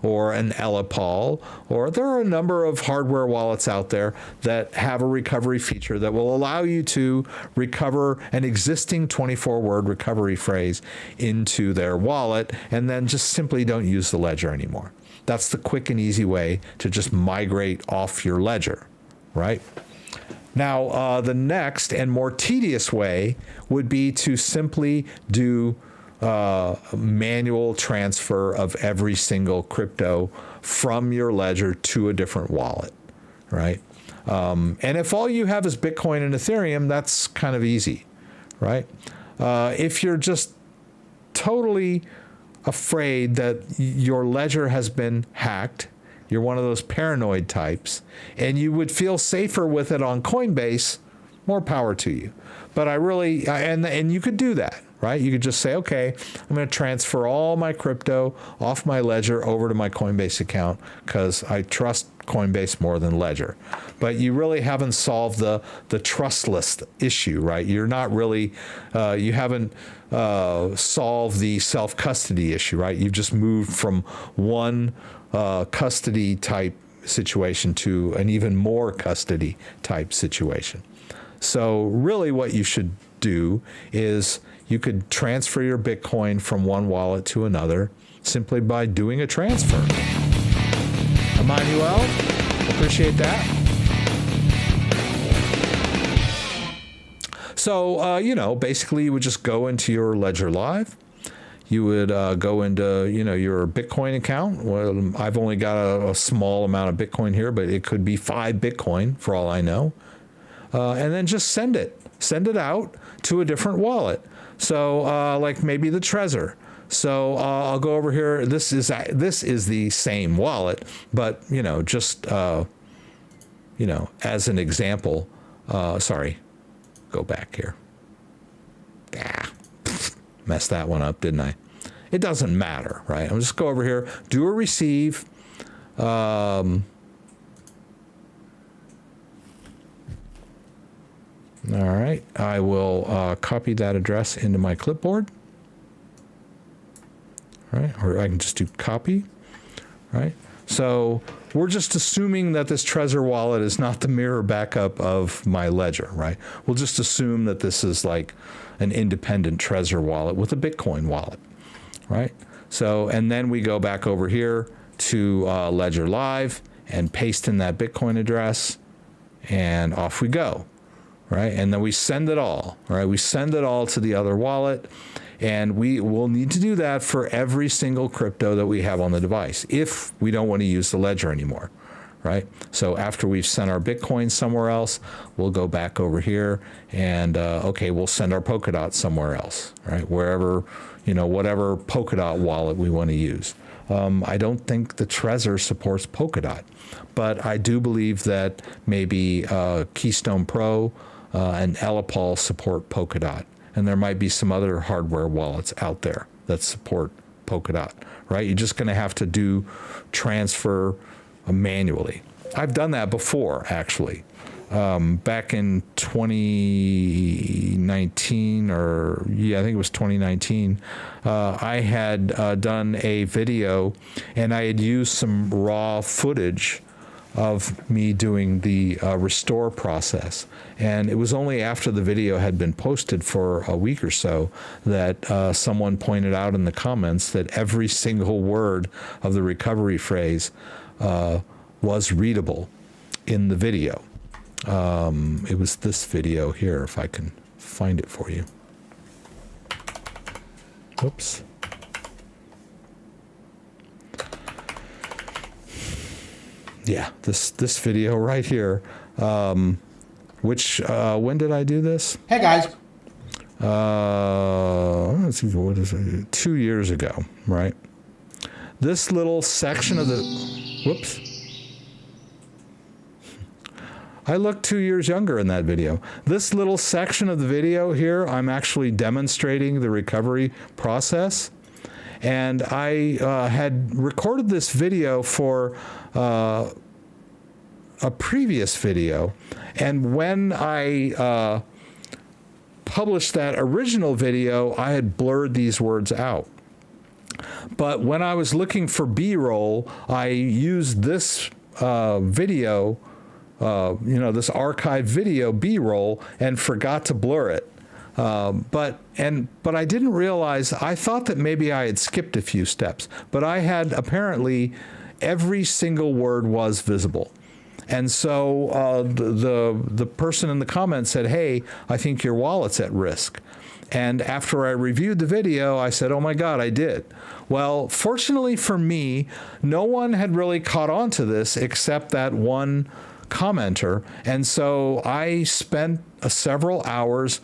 or an Elipal, or there are a number of hardware wallets out there that have a recovery feature that will allow you to recover an existing 24-word recovery phrase into their wallet, and then just simply don't use the ledger anymore. That's the quick and easy way to just migrate off your ledger, right? Now, the next and more tedious way would be to simply do manual transfer of every single crypto from your ledger to a different wallet, right? And if all you have is Bitcoin and Ethereum, that's kind of easy, right? If you're just totally afraid that your ledger has been hacked, you're one of those paranoid types, and you would feel safer with it on Coinbase, more power to you. But and you could do that, right? You could just say, okay, I'm going to transfer all my crypto off my ledger over to my Coinbase account because I trust Coinbase more than Ledger. But you really haven't solved the trustless issue, right? You're not really, you haven't solved the self-custody issue, right? You've just moved from one custody type situation to an even more custody type situation. So really what you should do is you could transfer your Bitcoin from one wallet to another simply by doing a transfer. Emmanuel, appreciate that. So, basically you would just go into your Ledger Live. You would go into, your Bitcoin account. Well, I've only got a small amount of Bitcoin here, but it could be 5 Bitcoin for all I know. And then just send it out to a different wallet. So like maybe the Trezor. So I'll go over here. This is the same wallet, but just as an example. Sorry, go back here. Messed that one up, didn't I? It doesn't matter, right? I'll just go over here, do a receive. All right, I will copy that address into my clipboard. All right, or I can just do copy, right? So we're just assuming that this Trezor wallet is not the mirror backup of my ledger, right? We'll just assume that this is like an independent Trezor wallet with a Bitcoin wallet, right? So, and then we go back over here to Ledger Live and paste in that Bitcoin address, and off we go. Right, and then we send it all. Right, we send it all to the other wallet, and we will need to do that for every single crypto that we have on the device if we don't want to use the ledger anymore. Right, so after we've sent our Bitcoin somewhere else, we'll go back over here and we'll send our Polkadot somewhere else. Right, wherever whatever Polkadot wallet we want to use. I don't think the Trezor supports Polkadot, but I do believe that maybe Keystone Pro and Elipal support Polkadot, and there might be some other hardware wallets out there that support Polkadot, right? You're just going to have to do transfer manually. I've done that before, actually. Back in 2019, I think it was 2019, I had done a video, and I had used some raw footage of me doing the restore process. And it was only after the video had been posted for a week or so that someone pointed out in the comments that every single word of the recovery phrase was readable in the video. It was this video here, if I can find it for you. Oops. Yeah, this video right here When did I do this?
Hey guys.
Let's see, what is it? 2 years ago, right? This little section of the, whoops. I look 2 years younger in that video. This little section of the video here, I'm actually demonstrating the recovery process. And I had recorded this video for a previous video. And when I published that original video, I had blurred these words out. But when I was looking for B-roll, I used this video, this archive video B-roll, and forgot to blur it. But I didn't realize, I thought that maybe I had skipped a few steps, but I had apparently every single word was visible. And so the person in the comments said, hey, I think your wallet's at risk. And after I reviewed the video, I said, oh my God, I did. Well, fortunately for me, no one had really caught on to this except that one commenter. And so I spent several hours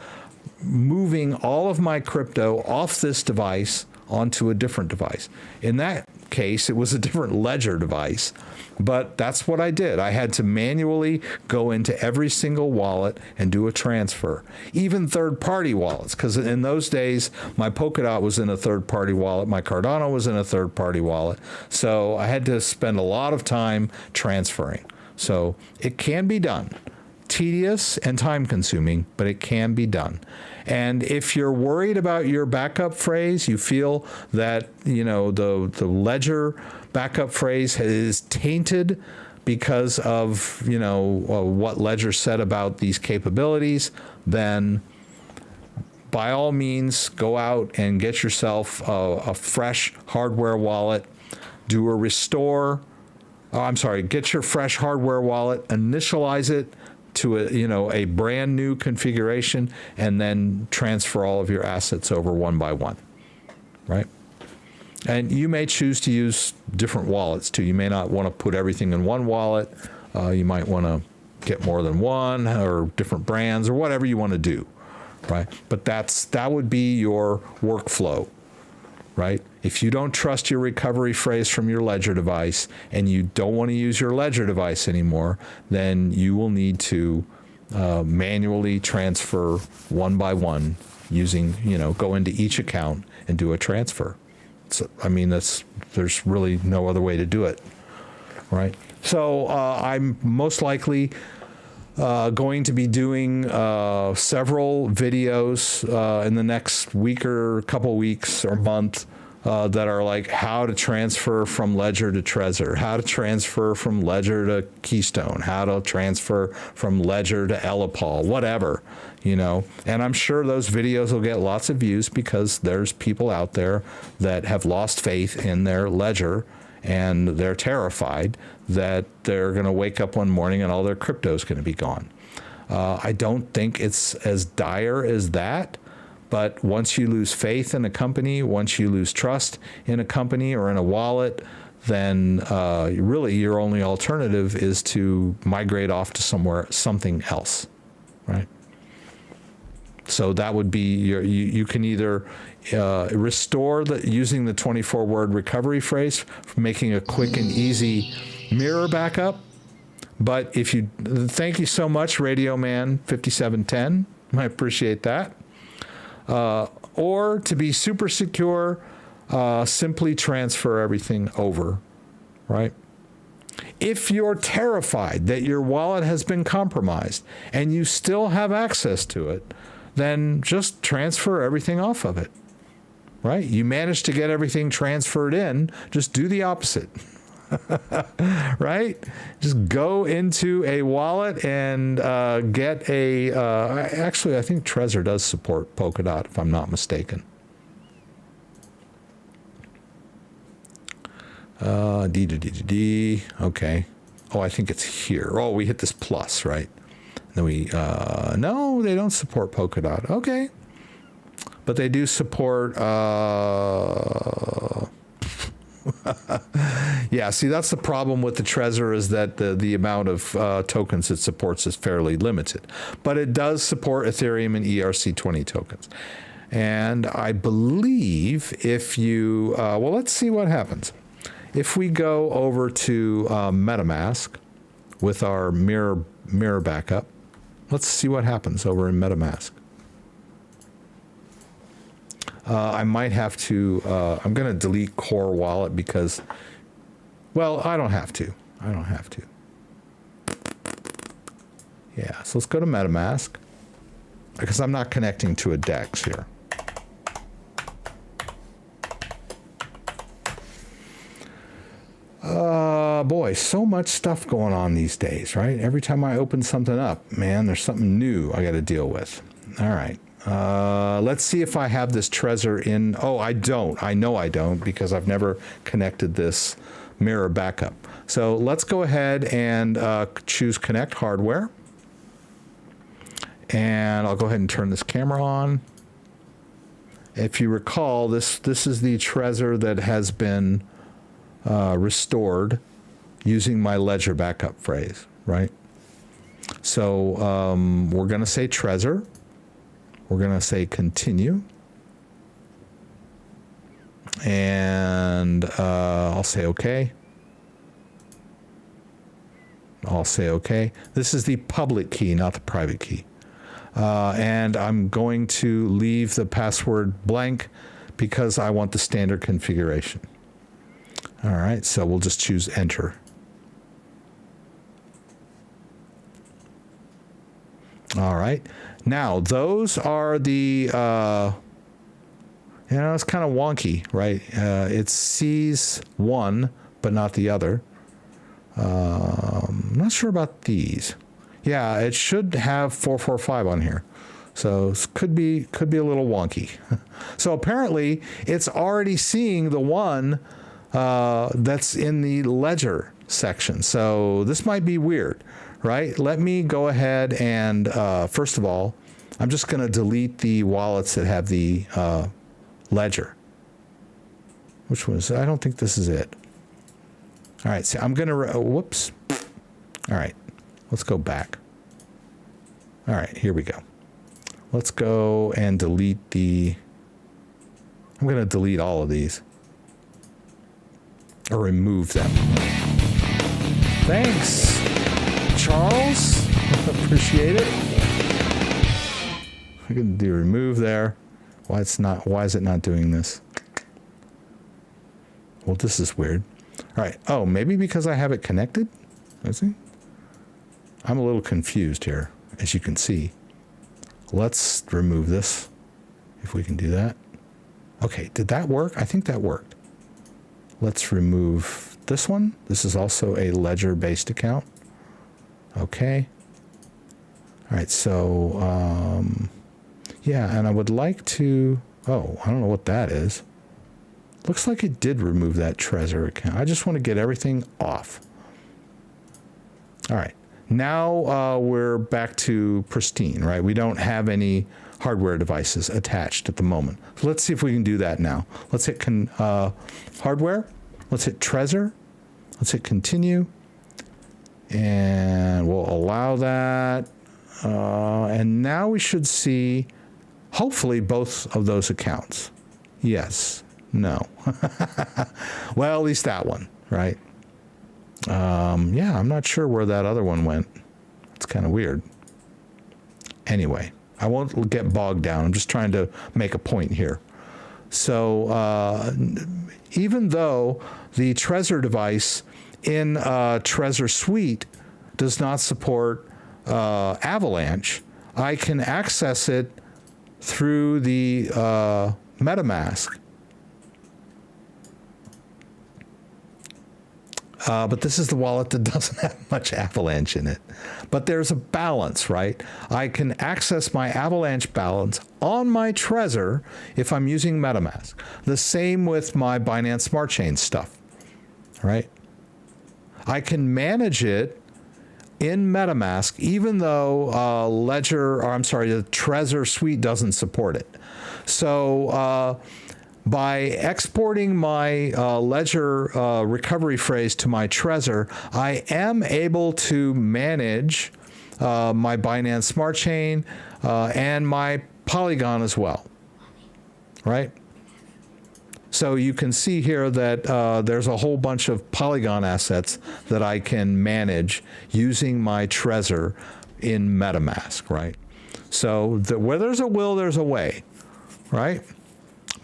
moving all of my crypto off this device onto a different device. In that case, it was a different ledger device, but that's what I did. I had to manually go into every single wallet and do a transfer, even third-party wallets, because in those days, my Polkadot was in a third-party wallet, my Cardano was in a third-party wallet, so I had to spend a lot of time transferring. So it can be done. Tedious and time-consuming, but it can be done. And if you're worried about your backup phrase, you feel that, the ledger backup phrase is tainted because of, what Ledger said about these capabilities, then by all means, go out and get yourself a fresh hardware wallet, do a restore. Get your fresh hardware wallet, initialize it to a brand new configuration, and then transfer all of your assets over one by one, right? And you may choose to use different wallets too. You may not want to put everything in one wallet. You might want to get more than one, or different brands, or whatever you want to do, right? But that would be your workflow, right? If you don't trust your recovery phrase from your Ledger device and you don't want to use your Ledger device anymore, then you will need to manually transfer one by one using, go into each account and do a transfer. So, there's really no other way to do it, right? So I'm most likely going to be doing several videos in the next week or couple weeks or month that are like how to transfer from Ledger to Trezor, how to transfer from Ledger to Keystone, how to transfer from Ledger to Elipal, whatever, And I'm sure those videos will get lots of views because there's people out there that have lost faith in their Ledger and they're terrified that they're going to wake up one morning and all their crypto is going to be gone. I don't think it's as dire as that. But once you lose faith in a company, once you lose trust in a company or in a wallet, then really your only alternative is to migrate off to something else, right? So that would be you can either restore using the 24-word recovery phrase, making a quick and easy mirror backup. But thank you so much, Radio Man 5710. I appreciate that. Or to be super secure, simply transfer everything over, right? If you're terrified that your wallet has been compromised and you still have access to it, then just transfer everything off of it, right? You managed to get everything transferred in, just do the opposite. Right? Just go into a wallet and get actually, I think Trezor does support Polkadot, if I'm not mistaken. Okay. Oh, I think it's here. Oh, we hit this plus, right? Then no, they don't support Polkadot. Okay. But they do support, Yeah, see, that's the problem with the Trezor, is that the amount of tokens it supports is fairly limited. But it does support Ethereum and ERC20 tokens. And I believe if you, well, let's see what happens. If we go over to MetaMask with our mirror backup, let's see what happens over in MetaMask. I might have to, I'm going to delete Core Wallet because, well, I don't have to. I don't have to. Yeah, so let's go to MetaMask because I'm not connecting to a DEX here. Boy, so much stuff going on these days, right? Every time I open something up, man, there's something new I got to deal with. All right. Let's see if I have this Trezor in. Oh, I don't. I know I don't because I've never connected this mirror backup. So let's go ahead and choose Connect Hardware. And I'll go ahead and turn this camera on. If you recall, this is the Trezor that has been restored using my ledger backup phrase, right? So we're going to say Trezor. We're going to say continue. And I'll say OK. I'll say OK. This is the public key, not the private key. And I'm going to leave the password blank because I want the standard configuration. All right, so we'll just choose enter. All right, now those are the, it's kind of wonky, right? It sees one, but not the other. I'm not sure about these. Yeah, it should have 445 on here. So it could be a little wonky. So apparently it's already seeing the one that's in the ledger section. So this might be weird, right? Let me go ahead and first of all, I'm just going to delete the wallets that have the ledger. Which was, I don't think this is it. All right, so I'm going to, whoops. All right, let's go back. All right, here we go. Let's go and delete the, I'm going to delete all of these. Or remove them. Thanks, Charles. Appreciate it. I can do remove there. Why is it not doing this? Well, this is weird. All right. Oh, maybe because I have it connected? Let's see. I'm a little confused here, as you can see. Let's remove this, if we can do that. Okay, did that work? I think that worked. Let's remove this one. This is also a ledger-based account. Okay. All right, so, yeah, and I would like to, oh, I don't know what that is. Looks like it did remove that Trezor account. I just want to get everything off. All right. Now we're back to pristine, right? We don't have any hardware devices attached at the moment. So let's see if we can do that now. Let's hit hardware. Let's hit Trezor. Let's hit continue. And we'll allow that. And now we should see, hopefully, both of those accounts. Yes. No. Well, at least that one, right? Yeah, I'm not sure where that other one went. It's kind of weird. Anyway, I won't get bogged down. I'm just trying to make a point here. So even though the Trezor device in Trezor Suite does not support Avalanche, I can access it through the MetaMask. But this is the wallet that doesn't have much Avalanche in it. But there's a balance, right? I can access my Avalanche balance on my Trezor if I'm using MetaMask. The same with my Binance Smart Chain stuff, right? I can manage it in MetaMask even though the Trezor Suite doesn't support it. So by exporting my ledger recovery phrase to my Trezor, I am able to manage my Binance Smart Chain and my Polygon as well, right? So you can see here that there's a whole bunch of Polygon assets that I can manage using my Trezor in MetaMask, right? So where there's a will, there's a way, right?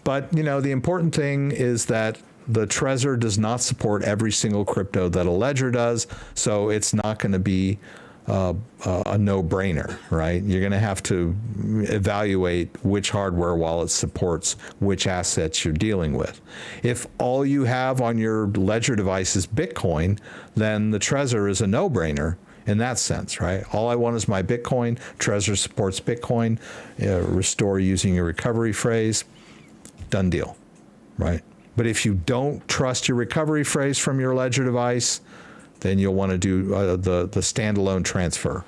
But, you know, the important thing is that the Trezor does not support every single crypto that a ledger does, so it's not going to be a no-brainer, right? You're going to have to evaluate which hardware wallet supports which assets you're dealing with. If all you have on your ledger device is Bitcoin, then the Trezor is a no-brainer in that sense, right? All I want is my Bitcoin. Trezor supports Bitcoin. Restore using a recovery phrase. Done deal, right? But if you don't trust your recovery phrase from your ledger device, then you'll want to do the standalone transfer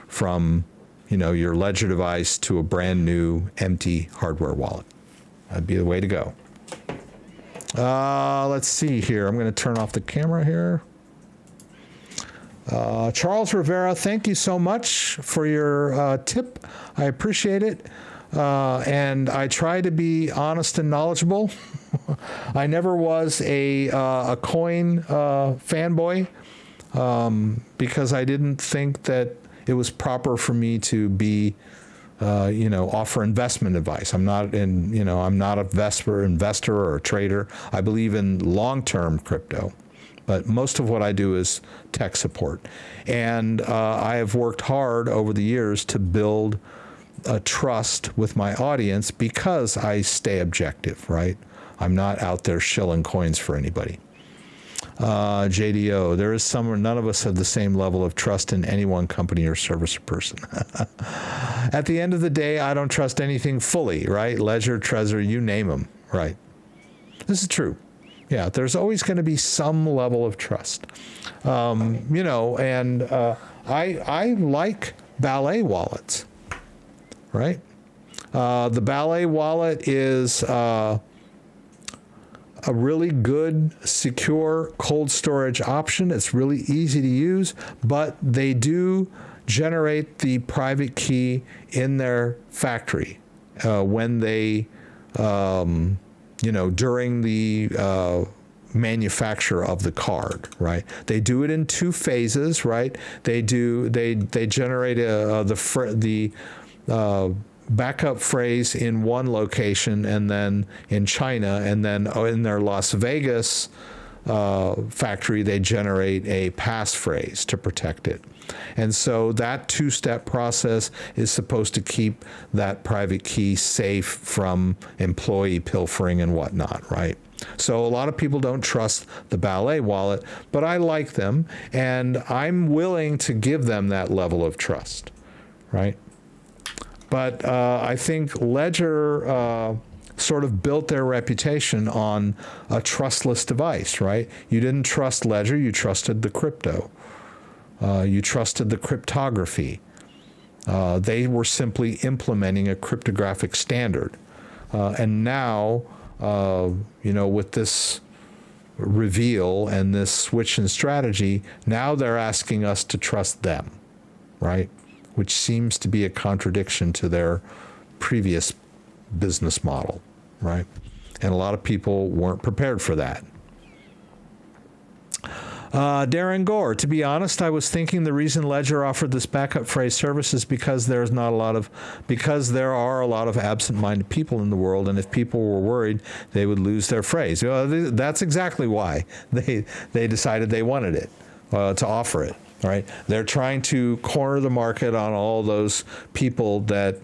from, you know, your ledger device to a brand new empty hardware wallet. That'd be the way to go. Let's see here. I'm going to turn off the camera here. Charles Rivera, thank you so much for your tip. I appreciate it. And I try to be honest and knowledgeable. I never was a coin fanboy because I didn't think that it was proper for me to be, offer investment advice. I'm not I'm not a investor or a trader. I believe in long-term crypto. But most of what I do is tech support. And I have worked hard over the years to build a trust with my audience because I stay objective, right? I'm not out there shilling coins for anybody. JDO, there is none of us have the same level of trust in any one company or service or person. At the end of the day, I don't trust anything fully, right? Ledger, Trezor, you name them, right? This is true. Yeah, there's always going to be some level of trust. I like Ballet wallets, right? The Ballet wallet is a really good, secure cold storage option. It's really easy to use, but they do generate the private key in their factory when they, during the manufacture of the card, right? They do it in two phases, right? They generate the backup phrase in one location and then in China, and then in their Las Vegas factory, they generate a passphrase to protect it. And so that two-step process is supposed to keep that private key safe from employee pilfering and whatnot, right? So a lot of people don't trust the Ballet wallet, but I like them, and I'm willing to give them that level of trust, right? But I think Ledger sort of built their reputation on a trustless device, right? You didn't trust Ledger, you trusted the crypto. You trusted the cryptography. They were simply implementing a cryptographic standard. And now, with this reveal and this switch in strategy, now they're asking us to trust them, right? Which seems to be a contradiction to their previous business model, right? And a lot of people weren't prepared for that. Darren Gore, to be honest, I was thinking the reason Ledger offered this backup phrase service is because there are a lot of absent-minded people in the world, and if people were worried, they would lose their phrase. That's exactly why they decided they wanted it, to offer it. Right? They're trying to corner the market on all those people that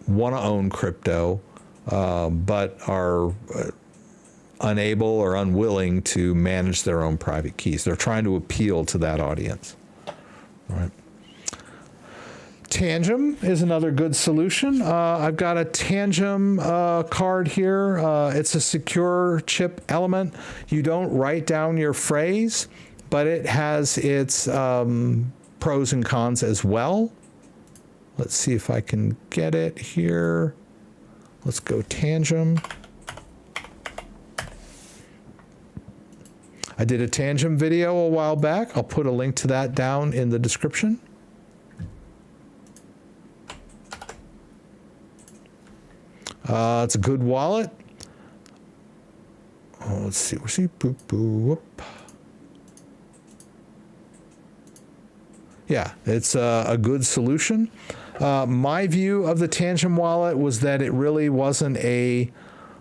want to own crypto, but are unable or unwilling to manage their own private keys. They're trying to appeal to that audience. Right? Tangem is another good solution. I've got a Tangem card here. It's a secure chip element. You don't write down your phrase, but it has its pros and cons as well. Let's see if I can get it here. Let's go Tangem. I did a Tangem video a while back. I'll put a link to that down in the description. It's a good wallet. Oh, let's see. Where's he? Boop, boop, whoop. Yeah, it's a good solution. My view of the Tangem wallet was that it really wasn't a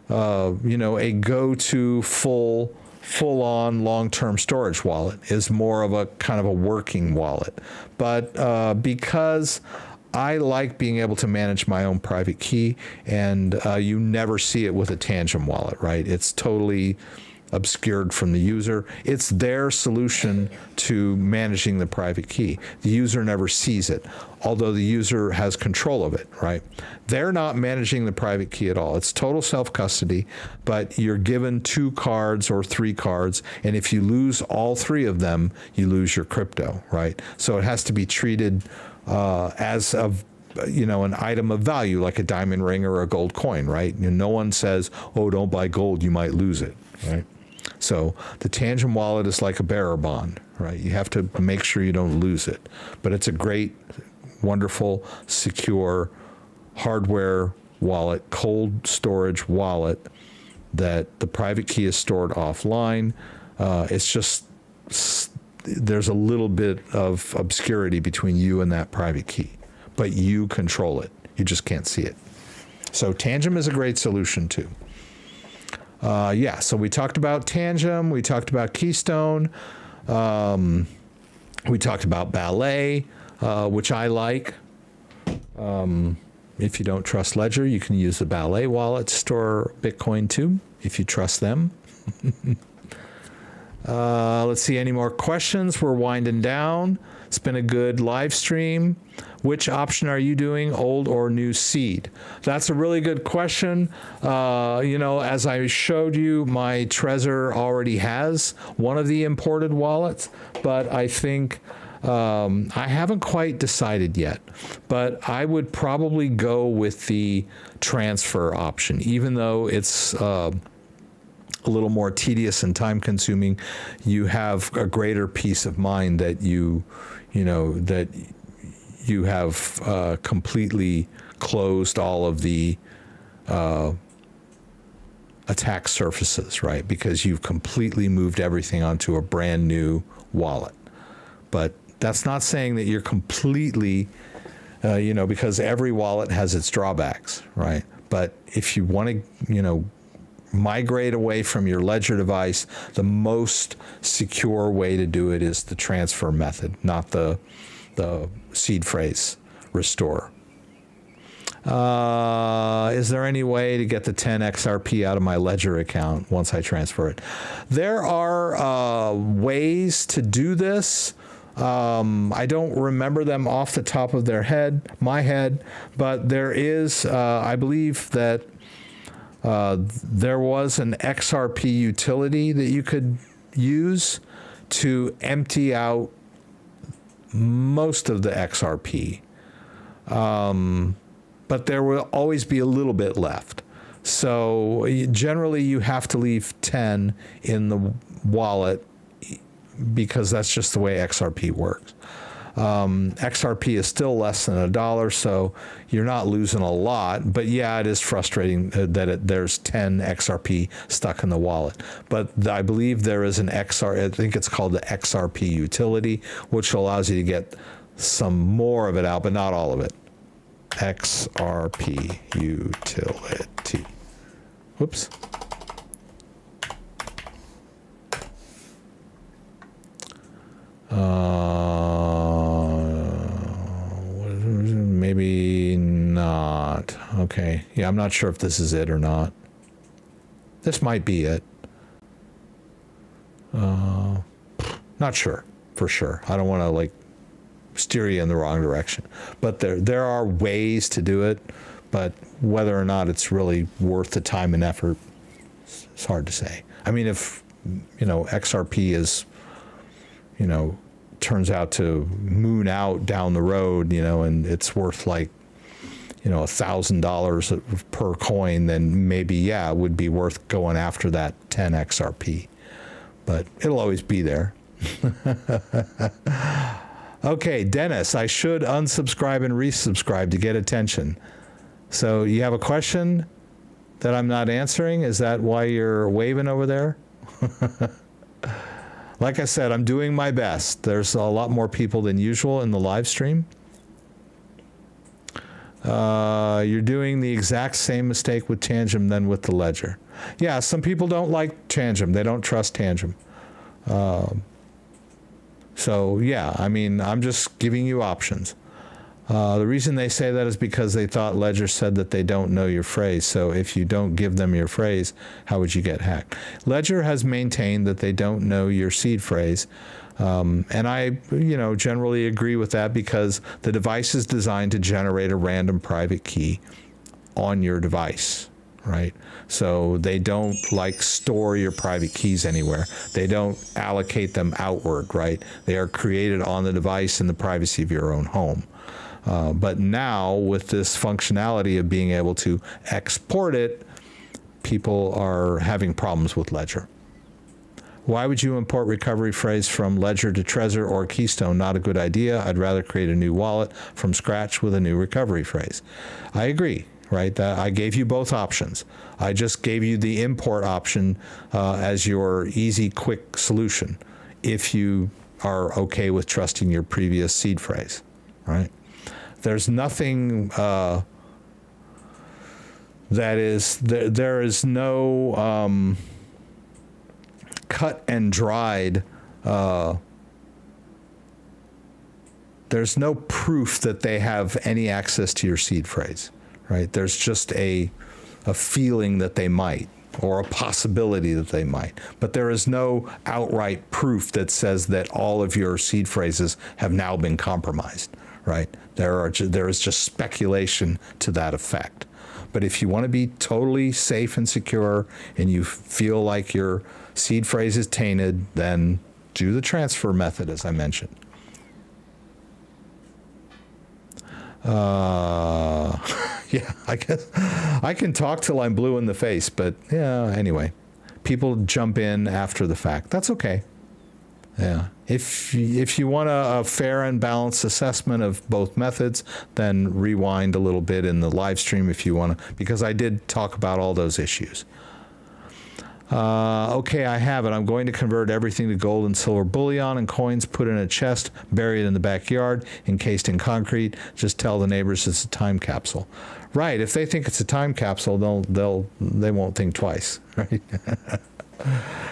a go-to full-on long-term storage wallet. Is more of a kind of a working wallet. But because I like being able to manage my own private key, and you never see it with a Tangem wallet, right? It's totally obscured from the user. It's their solution to managing the private key. The user never sees it, although the user has control of it, right? They're not managing the private key at all. It's total self-custody, but you're given 2 cards or 3 cards, and if you lose all 3 of them, you lose your crypto, right? So it has to be treated as of an item of value, like a diamond ring or a gold coin, right? No one says, oh, don't buy gold, you might lose it, right? So the Tangem wallet is like a bearer bond, right? You have to make sure you don't lose it. But it's a great, wonderful, secure hardware wallet, cold storage wallet that the private key is stored offline. It's just, there's a little bit of obscurity between you and that private key, but you control it. You just can't see it. So Tangem is a great solution too. So we talked about Tangem, we talked about Keystone, we talked about Ballet, which I like. If you don't trust Ledger, you can use the Ballet wallet to store Bitcoin too, if you trust them. Let's see, any more questions? We're winding down. It's been a good live stream. Which option are you doing, old or new seed? That's a really good question. As I showed you, my Trezor already has one of the imported wallets, but I think I haven't quite decided yet. But I would probably go with the transfer option, even though it's a little more tedious and time consuming. You have a greater peace of mind that you have completely closed all of the attack surfaces, right? Because you've completely moved everything onto a brand new wallet. But that's not saying that you're completely, because every wallet has its drawbacks, right? But if you want to, migrate away from your Ledger device, the most secure way to do it is the transfer method, not the seed phrase restore. Is there any way to get the 10 XRP out of my Ledger account once I transfer it? There are ways to do this. I don't remember them off the top of my head, but there is, I believe that there was an XRP utility that you could use to empty out most of the XRP. But there will always be a little bit left. So generally you have to leave 10 in the wallet because that's just the way XRP works. XRP is still less than $1, so you're not losing a lot. But yeah, it is frustrating that there's 10 XRP stuck in the wallet. But I believe there is I think it's called the XRP utility, which allows you to get some more of it out, but not all of it. XRP utility. Whoops. Maybe not. Okay. Yeah, I'm not sure if this is it or not. This might be it. Not sure for sure. I don't want to steer you in the wrong direction. But there are ways to do it, but whether or not it's really worth the time and effort, it's hard to say. I mean, if XRP is turns out to moon out down the road, and it's worth $1,000 per coin, then maybe, yeah, it would be worth going after that 10 XRP. But it'll always be there. Okay, Dennis, I should unsubscribe and resubscribe to get attention. So you have a question that I'm not answering? Is that why you're waving over there? Like I said, I'm doing my best. There's a lot more people than usual in the live stream. You're doing the exact same mistake with Tangem than with the Ledger. Yeah, some people don't like Tangem. They don't trust Tangem. So, yeah, I mean, I'm just giving you options. The reason they say that is because they thought Ledger said that they don't know your phrase. So if you don't give them your phrase, how would you get hacked? Ledger has maintained that they don't know your seed phrase. And I, generally agree with that because the device is designed to generate a random private key on your device, right? So they don't store your private keys anywhere. They don't allocate them outward, right? They are created on the device in the privacy of your own home. But now with this functionality of being able to export it, people are having problems with Ledger. Why would you import recovery phrase from Ledger to Trezor or Keystone? Not a good idea. I'd rather create a new wallet from scratch with a new recovery phrase. I agree, right? That I gave you both options. I just gave you the import option as your easy, quick solution if you are okay with trusting your previous seed phrase, right? There's nothing that is, there is no cut and dried, there's no proof that they have any access to your seed phrase, right? There's just a feeling that they might, or a possibility that they might. But there is no outright proof that says that all of your seed phrases have now been compromised, right? There is just speculation to that effect. But if you want to be totally safe and secure and you feel like your seed phrase is tainted, then do the transfer method, as I mentioned. Yeah, I guess I can talk till I'm blue in the face, but yeah, anyway, people jump in after the fact. That's okay. Yeah. If you want a fair and balanced assessment of both methods, then rewind a little bit in the live stream if you want to, because I did talk about all those issues. Okay, I have it. I'm going to convert everything to gold and silver bullion and coins, put in a chest, bury it in the backyard, encased in concrete. Just tell the neighbors it's a time capsule. Right. If they think it's a time capsule, they won't think twice. Right.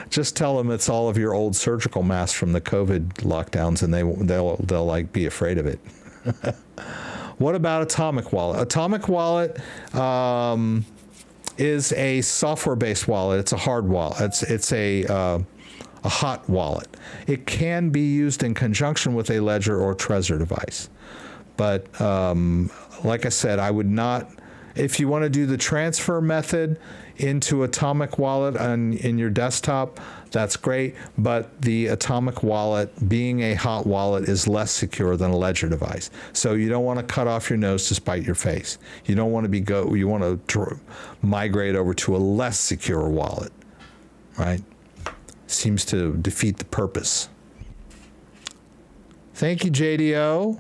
Just tell them it's all of your old surgical masks from the COVID lockdowns, and they'll be afraid of it. What about Atomic Wallet? Atomic Wallet is a software-based wallet. It's a hard wallet. It's a hot wallet. It can be used in conjunction with a Ledger or Trezor device, but like I said, I would not. If you want to do the transfer method into Atomic Wallet in your desktop, that's great. But the Atomic Wallet, being a hot wallet, is less secure than a Ledger device. So you don't want to cut off your nose to spite your face. You don't want to you want to migrate over to a less secure wallet, right? Seems to defeat the purpose. Thank you, JDO.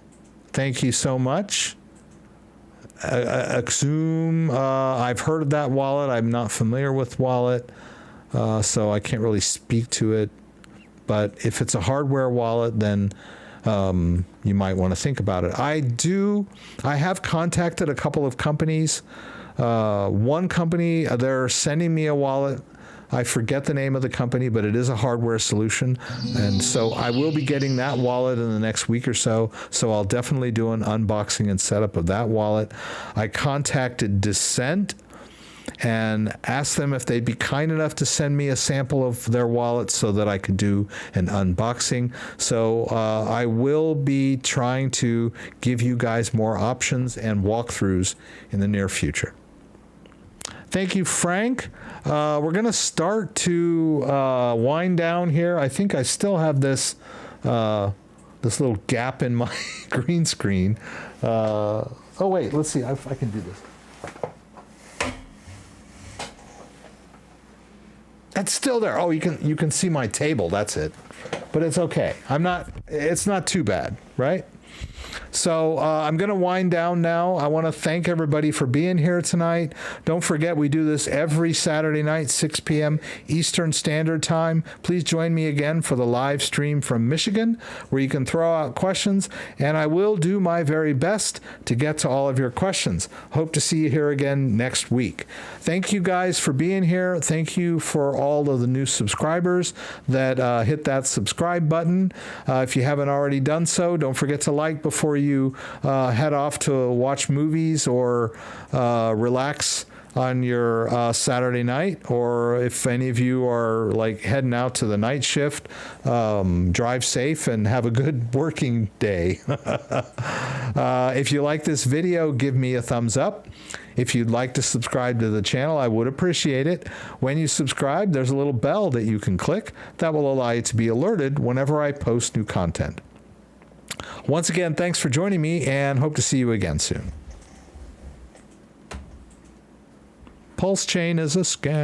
Thank you so much. Exum, I've heard of that wallet. I'm not familiar with wallet, so I can't really speak to it. But if it's a hardware wallet, then you might want to think about it. I have contacted a couple of companies. One company, they're sending me a wallet. I forget the name of the company, but it is a hardware solution. And so I will be getting that wallet in the next week or so. So I'll definitely do an unboxing and setup of that wallet. I contacted Descent and asked them if they'd be kind enough to send me a sample of their wallet so that I could do an unboxing. So I will be trying to give you guys more options and walkthroughs in the near future. Thank you, Frank. We're going to start to wind down here. I think I still have this little gap in my green screen. Oh, wait, let's see if I can do this. It's still there. Oh, you can see my table. That's it. But it's okay. It's not too bad, right? So I'm going to wind down now. I want to thank everybody for being here tonight. Don't forget, we do this every Saturday night, 6 p.m. Eastern Standard Time. Please join me again for the live stream from Michigan, where you can throw out questions, and I will do my very best to get to all of your questions. Hope to see you here again next week. Thank you guys for being here. Thank you for all of the new subscribers that hit that subscribe button. If you haven't already done so, don't forget to like before you head off to watch movies or relax on your Saturday night, or if any of you are like heading out to the night shift, drive safe and have a good working day. If you like this video, give me a thumbs up. If you'd like to subscribe to the channel, I would appreciate it. When you subscribe, there's a little bell that you can click that will allow you to be alerted whenever I post new content. Once again, thanks for joining me, and hope to see you again soon. Pulse chain is a scam.